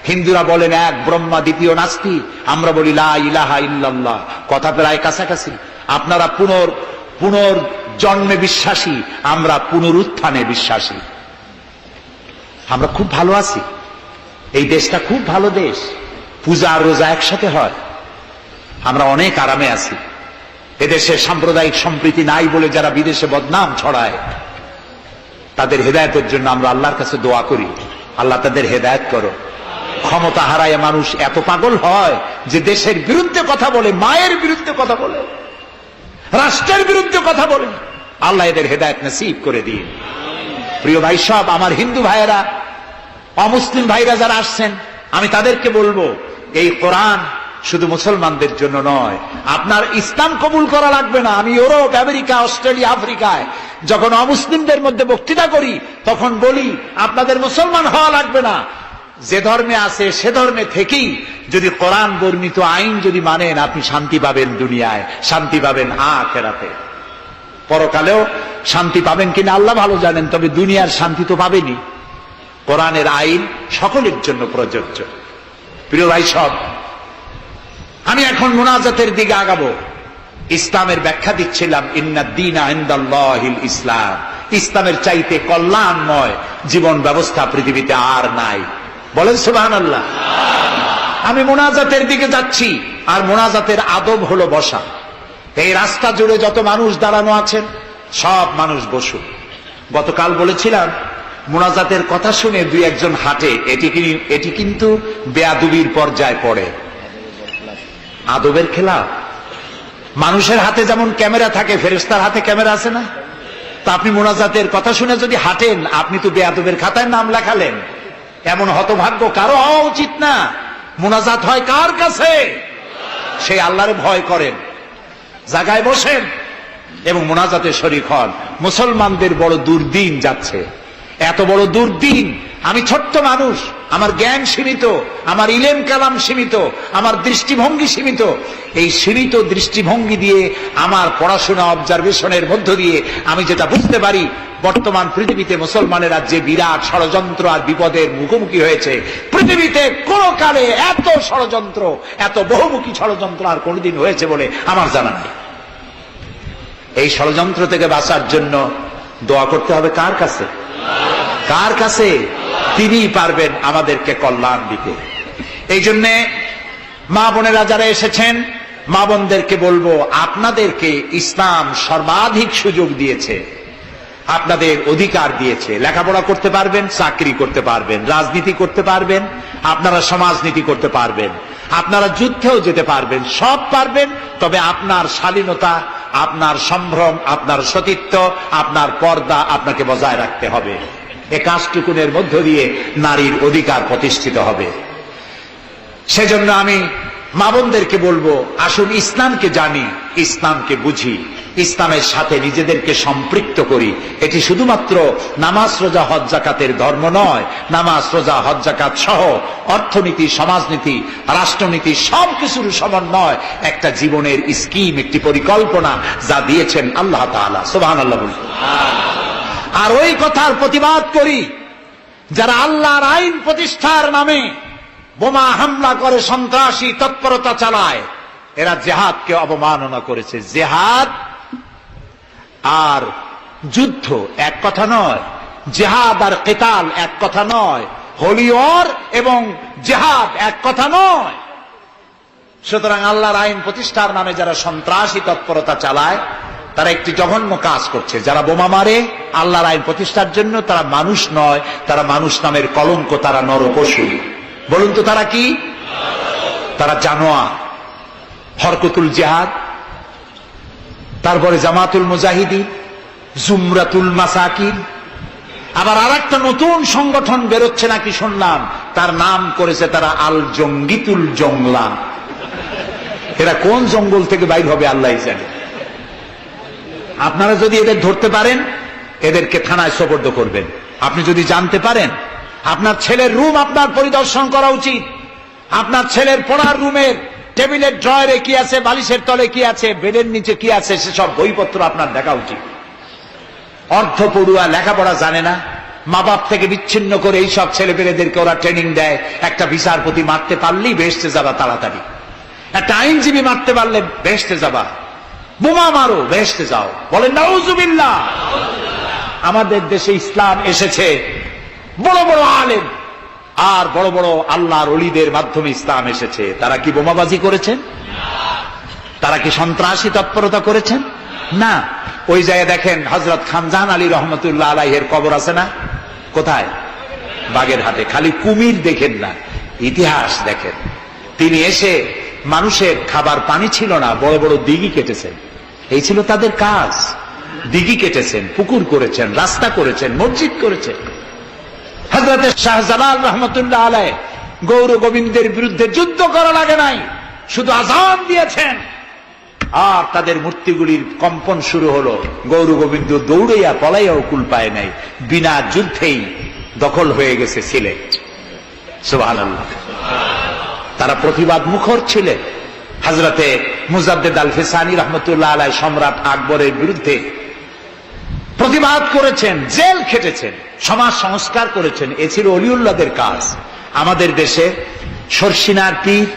হিন্দুরা বলেন এক ব্রহ্মা, দ্বিতীয় নাস্তি। আমরা বলি লা ইলাহা ইল্লাল্লাহ। কথা প্রায় কাছাকাছি। আপনারা পুনর্জন্মে বিশ্বাসী, আমরা পুনরুত্থানে বিশ্বাসী। আমরা খুব ভালো আছি। এই দেশটা খুব ভালো দেশ। পূজা আর রোজা একসাথে হয়। আমরা অনেক আরামে আছি। এদেশে সাম্প্রদায়িক সম্প্রীতি নাই বলে যারা বিদেশে বদনাম ছড়ায়, তাদের হেদায়েতের জন্য আমরা আল্লাহর কাছে দোয়া করি, আল্লাহ তাদের হেদায়েত করো। ক্ষমতা হারায় মানুষ এত পাগল হয় যে দেশের বিরুদ্ধে কথা বলে, মায়ের বিরুদ্ধে কথা বলে, রাষ্ট্রের বিরুদ্ধে কথা বলে। আল্লাহ এদের হেদায়েত নসিব করে দিন। প্রিয় ভাই সব, আমার হিন্দু ভাইয়েরা, অমুসলিম ভাইরা যারা আসছেন, আমি তাদেরকে বলবো, এই কোরআন শুধু মুসলমানদের জন্য নয়। আপনার ইসলাম কবুল করা লাগবে না। আমি ইউরোপ, আমেরিকা, অস্ট্রেলিয়া, আফ্রিকায় যখন অমুসলিমদের মধ্যে বক্তৃতা করি, তখন বলি আপনাদের মুসলমান হওয়া লাগবে না। যে ধর্মে আছে সে ধর্মে থেকেই যদি কোরআন বর্ণিত আইন যদি মানেন, আপনি শান্তি পাবেন দুনিয়ায়, শান্তি পাবেন আখিরাতে। পরকালেও শান্তি পাবেন কিনা আল্লাহ ভালো জানেন, তবে দুনিয়ার শান্তি তো পাবেনই। কোরআনের আইন সকলের জন্য প্রযোজ্য। প্রিয় ভাই সব, আমি এখন মুনাজাতের দিকে আগাবো। ইসলামের ব্যাখ্যা দিচ্ছিলাম, ইন্নাদ-দীনা ইনদাল্লাহিল ইসলাম। ইসলামের চাইতে কল্যাণময় জীবন ব্যবস্থা পৃথিবীতে আর নাই। বলেন সুবহানাল্লাহ। আমি মুনাজাতের দিকে যাচ্ছি, আর মুনাজাতের আদব হলো বসা। এই রাস্তা জুড়ে যত মানুষ দাঁড়ানো আছেন, সব মানুষ বসুন। গতকাল বলেছিলাম, মুনাজাতের কথা শুনে দুই একজন হাঁটে, এটি কিন্তু বেয়াদবির পর্যায়ে পড়ে। আদবের খেলা। মানুষের হাতে যেমন ক্যামেরা থাকে, ফেরেশতার হাতে ক্যামেরা আছে না? তা আপনি মুনাজাতের কথা শুনে যদি হাঁটেন, আপনি তো বেয়াদবের খাতায় নাম লেখালেন। এমন হতভাগ্য কারো হওয়া উচিত না। মুনাজাত হয় কার কাছে? সেই আল্লাহরে ভয় করেন, জায়গায় বসেন এবং মুনাজাতে শরীক হন। মুসলমানদের বড় দুর্দিন যাচ্ছে, এত বড় দুর্দিন। আমি ছোট্ট মানুষ, আমার জ্ঞান সীমিত, আমার ইলেম কালাম সীমিত, আমার দৃষ্টিভঙ্গি সীমিত। এই সীমিত দৃষ্টিভঙ্গি দিয়ে, আমার পড়াশোনা অবজারভেশনের মধ্য দিয়ে আমি যেটা বুঝতে পারি, বর্তমান পৃথিবীতে মুসলমানেরা যে বিরাট ষড়যন্ত্র আর বিপদের মুখোমুখি হয়েছে, পৃথিবীতে কোনো কালে এত ষড়যন্ত্র, এত বহুমুখী ষড়যন্ত্র আর কোনদিন হয়েছে বলে আমার জানা নেই। এই ষড়যন্ত্র থেকে বাঁচার জন্য দোয়া করতে হবে কার কাছে? কার কাছে? তিনিই পারবেন আমাদেরকে কল্যাণ দিতে। এই জন্যে মা বোনেরা যারা এসেছেন, মা বোনদেরকে বলবো, আপনাদেরকে ইসলাম সর্বাধিক সুযোগ দিয়েছে, আপনাদের অধিকার দিয়েছে। লেখাপড়া করতে পারবেন, চাকরি করতে পারবেন, রাজনীতি করতে পারবেন, আপনারা সমাজনীতি করতে পারবেন, আপনারা যুদ্ধেও যেতে পারবেন, সব পারবেন। তবে আপনার শালীনতা, আপনার সম্ভ্রম, আপনার সতীত্ব, আপনার পর্দা আপনাকে বজায় রাখতে হবে। এ কাজটুকুনের মধ্য দিয়ে নারীর অধিকার প্রতিষ্ঠিত হবে। সেজন্য আমি মা বোনদেরকে বলবো, আসুন ইসলামকে জানি, ইসলামকে বুঝি, ইসলামের সাথে নিজেদেরকে সম্পৃক্ত করি। এটি শুধুমাত্র নামাজ রোজা হজ জাকাতের ধর্ম নয়। নামাজ রোজা হজ জাকাত সহ অর্থনীতি, সমাজনীতি, রাষ্ট্রনীতি সবকিছুর সমন্বয় একটা জীবনের স্কিম, একটি পরিকল্পনা যা দিয়েছেন আল্লাহ তাআলা। সুবহানাল্লাহ বলুন। আর ওই কথার প্রতিবাদ করি যারা আল্লাহর আইন প্রতিষ্ঠার নামে বোমা হামলা করে, সন্ত্রাসী তৎপরতা চালায়। এরা জিহাদকে অবমাননা করেছে। জিহাদ আর যুদ্ধ এক কথা নয়, জিহাদ আর কিতাল এক কথা নয়, হোলি ওয়ার এবং জিহাদ এক কথা নয়। সুতরাং আল্লাহর আইন প্রতিষ্ঠার নামে যারা সন্ত্রাসী তৎপরতা চালায় তারা একটি জঘন্য কাজ করছে। যারা বোমা মারে আল্লাহর আইন প্রতিষ্ঠার জন্য, তারা মানুষ নয়, তারা মানুষ নামের কলঙ্ক, তারা নরপশু। বলুন তো তারা কি? তারা জানোয়ার। হরকতুল জিহাদ, তারপরে জামাতুল মুজাহিদিন, জুমরাতুল মাসাকিন, আবার আরেকটা নতুন সংগঠন বেরোচ্ছে নাকি শুনলাম, তার নাম করেছে তারা আল জঙ্গিতুল জংলা। এরা কোন জঙ্গল থেকে বাইর হবে আল্লাহই জানে। আপনারা যদি এদের ধরতে পারেন, এদেরকে থানায় সোপর্দ করবেন। আপনি যদি জানতে পারেন, আপনার ছেলের রুম আপনার পরিদর্শন করা উচিত। আপনার ছেলের পড়ার রুমের টেবিলের ড্রয়ারে কি আছে, বালিশের তলে কি আছে, বেডের নিচে কি আছে, সেসব বইপত্র আপনার দেখা উচিত। অর্ধ পড়ুয়া, লেখাপড়া জানে না, মা বাপ থেকে বিচ্ছিন্ন করে এইসব ছেলেপেলেদেরকে ওরা ট্রেনিং দেয়। একটা বিচারপতি মারতে পারলেই বেহেশতে যাবা তাড়াতাড়ি, একটা আইনজীবী মারতে পারলে বেহেশতে যাবা, বোমা মারো বেহেশতে যাও। বলেন নাউজুবিল্লাহ। আমাদের দেশে ইসলাম এসেছে বড় বড় আলেম আর বড় বড় আল্লাহর ওলিদের মাধ্যমে ইসলাম এসেছে। তারা কি বোমাবাজি করেছেন? তারা কি সন্ত্রাসী তৎপরতা করেছেন? না। ওই জায়গায় দেখেন হযরত খানজাহান আলী রহমতুল্লাহ আলাইহির কবর আছে না? কোথায়? বাগেরহাটে। খালি কুমির দেখেন না, ইতিহাস দেখেন। তিনি এসে, মানুষের খাবার পানি ছিল না, বড় বড় দিঘি কেটেছেন। এই ছিল তাদের কাজ। দিঘি কেটেছেন, পুকুর করেছেন, রাস্তা করেছেন, মসজিদ করেছেন। হযরত শাহজালাল রহমতুল্লাহ আলাইহি গৌর গোবিন্দের বিরুদ্ধে যুদ্ধ করা লাগে নাই, শুধু আযান দিয়েছেন। আর তাদের মূর্তিগুলির কম্পন শুরু হলো। গৌর গোবিন্দ দৌড়াইয়া পলাইয়াও কুল পায় নাই, বিনা যুদ্ধেই দখল হয়ে গেছে সিলেট। সুবহানাল্লাহ। তারা প্রতিবাদ মুখর ছিলেন। হযরতে মুজাদ্দেদ আল ফিসানি রহমতুল্লাহ আলাইহি সম্রাট আকবরের বিরুদ্ধে প্রতিবাদ করেছেন, জেল খেটেছেন, সমাজ সংস্কার করেছেন। এ ছিল অলিউল্লাহদের কাজ। আমাদের দেশে শর্ষিনার পীর,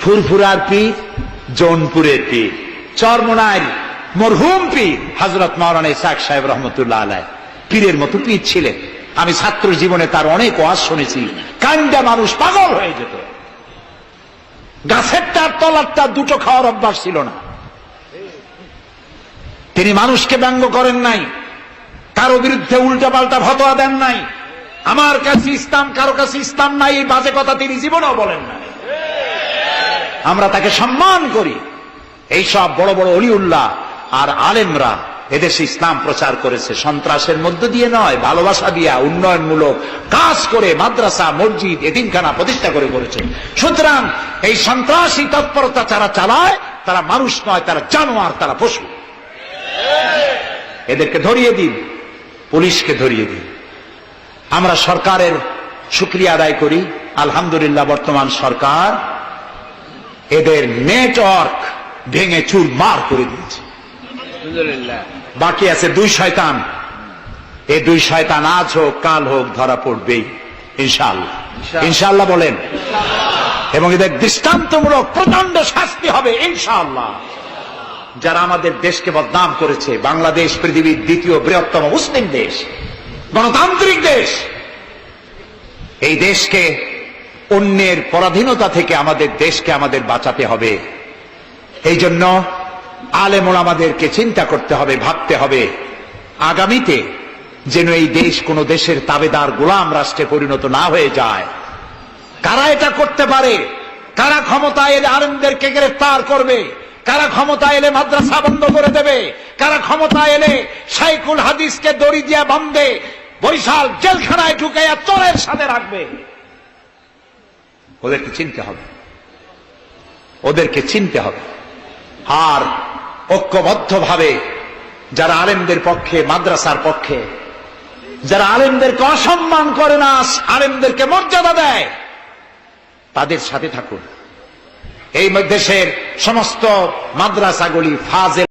ফুরফুরার পীর, জৌনপুরের পীর, চরমোনাইর মরহুম পীর হযরত মাওলানা ইসহাক সাহেব রহমতুল্লাহ আলাইহি পীরের মতো পীর ছিলেন। আমি ছাত্র জীবনে তার অনেক ওয়াজ শুনেছি। কান্দা মানুষ পাগল হয়ে যেত। গাছের তার তলারটা দুটো খাওয়ার অভ্যাস ছিল না। তিনি মানুষকে ব্যঙ্গ করেন নাই, কারো বিরুদ্ধে উল্টাপাল্টা ফতোয়া দেন নাই। আমার কাছে ইসলাম, কারো কাছে ইসলাম নাই, এই বাজে কথা তিনি জীবনেও বলেন না। আমরা তাকে সম্মান করি। এইসব বড় বড় অলিউল্লাহ আর আলেমরা এদেশে ইসলাম প্রচার করেছে, সন্ত্রাসের মধ্য দিয়ে নয়, ভালোবাসা দিয়া, উন্নয়নমূলক কাজ করে, মাদ্রাসা, মসজিদ, এতিমখানা প্রতিষ্ঠা করে করেছে। সুতরাং এই সন্ত্রাসী তৎপরতা যারা চালায় তারা মানুষ নয়, তারা জানোয়ার, তারা পশু। এদেরকে ধরিয়ে দিন, পুলিশকে ধরিয়ে দিন। আমরা সরকারের শুকরিয়া আদায় করি। আলহামদুলিল্লাহ, বর্তমান সরকার এদের নেটওয়ার্ক ভেঙে চুরমার করে দিয়েছে। বাকি আছে দুই শয়তান। এই দুই শয়তান আজ হোক কাল হোক ধরা পড়বেই ইনশাআল্লাহ। ইনশাআল্লাহ বলেন। এবং এদের দৃষ্টান্তমূলক প্রচন্ড শাস্তি হবে ইনশাআল্লাহ। যারা আমাদের দেশকে বদনাম করেছে, বাংলাদেশ পৃথিবীর দ্বিতীয় বৃহত্তম মুসলিম দেশ, গণতান্ত্রিক দেশ, এই দেশকে অন্যের পরাধীনতা থেকে আমাদের দেশকে আমাদের বাঁচাতে হবে। এই জন্য আলেম ওলামাদেরকে চিন্তা করতে হবে, ভাবতে হবে আগামীতে যেন এই দেশ কোন দেশের তাবেদার গোলাম রাষ্ট্রে পরিণত না হয়ে যায়। কারা এটা করতে পারে? কারা ক্ষমতায় আলেমদেরকে গ্রেফতার করবে? কারা ক্ষমতা এলে মাদ্রাসা বন্ধ করে দেবে, কারা ক্ষমতা এলে শাইখুল হাদিসকে দড়ি দিয়া বাঁধে বরিশাল জেলখানায় ঢুকাইয়া চোরের সাথে রাখবে। ওদেরকে চিনতে হবে, ওদেরকে চিনতে হবে। আর ঐক্যবদ্ধভাবে যারা আলেমদের পক্ষে, মাদ্রাসার পক্ষে, যারা আলেমদেরকে অসম্মান করে না, আলেমদেরকে মর্যাদা দেয়, তাদের সাথে থাকুন। এই দেশের সমস্ত মাদ্রাসাগুলি ফাজেল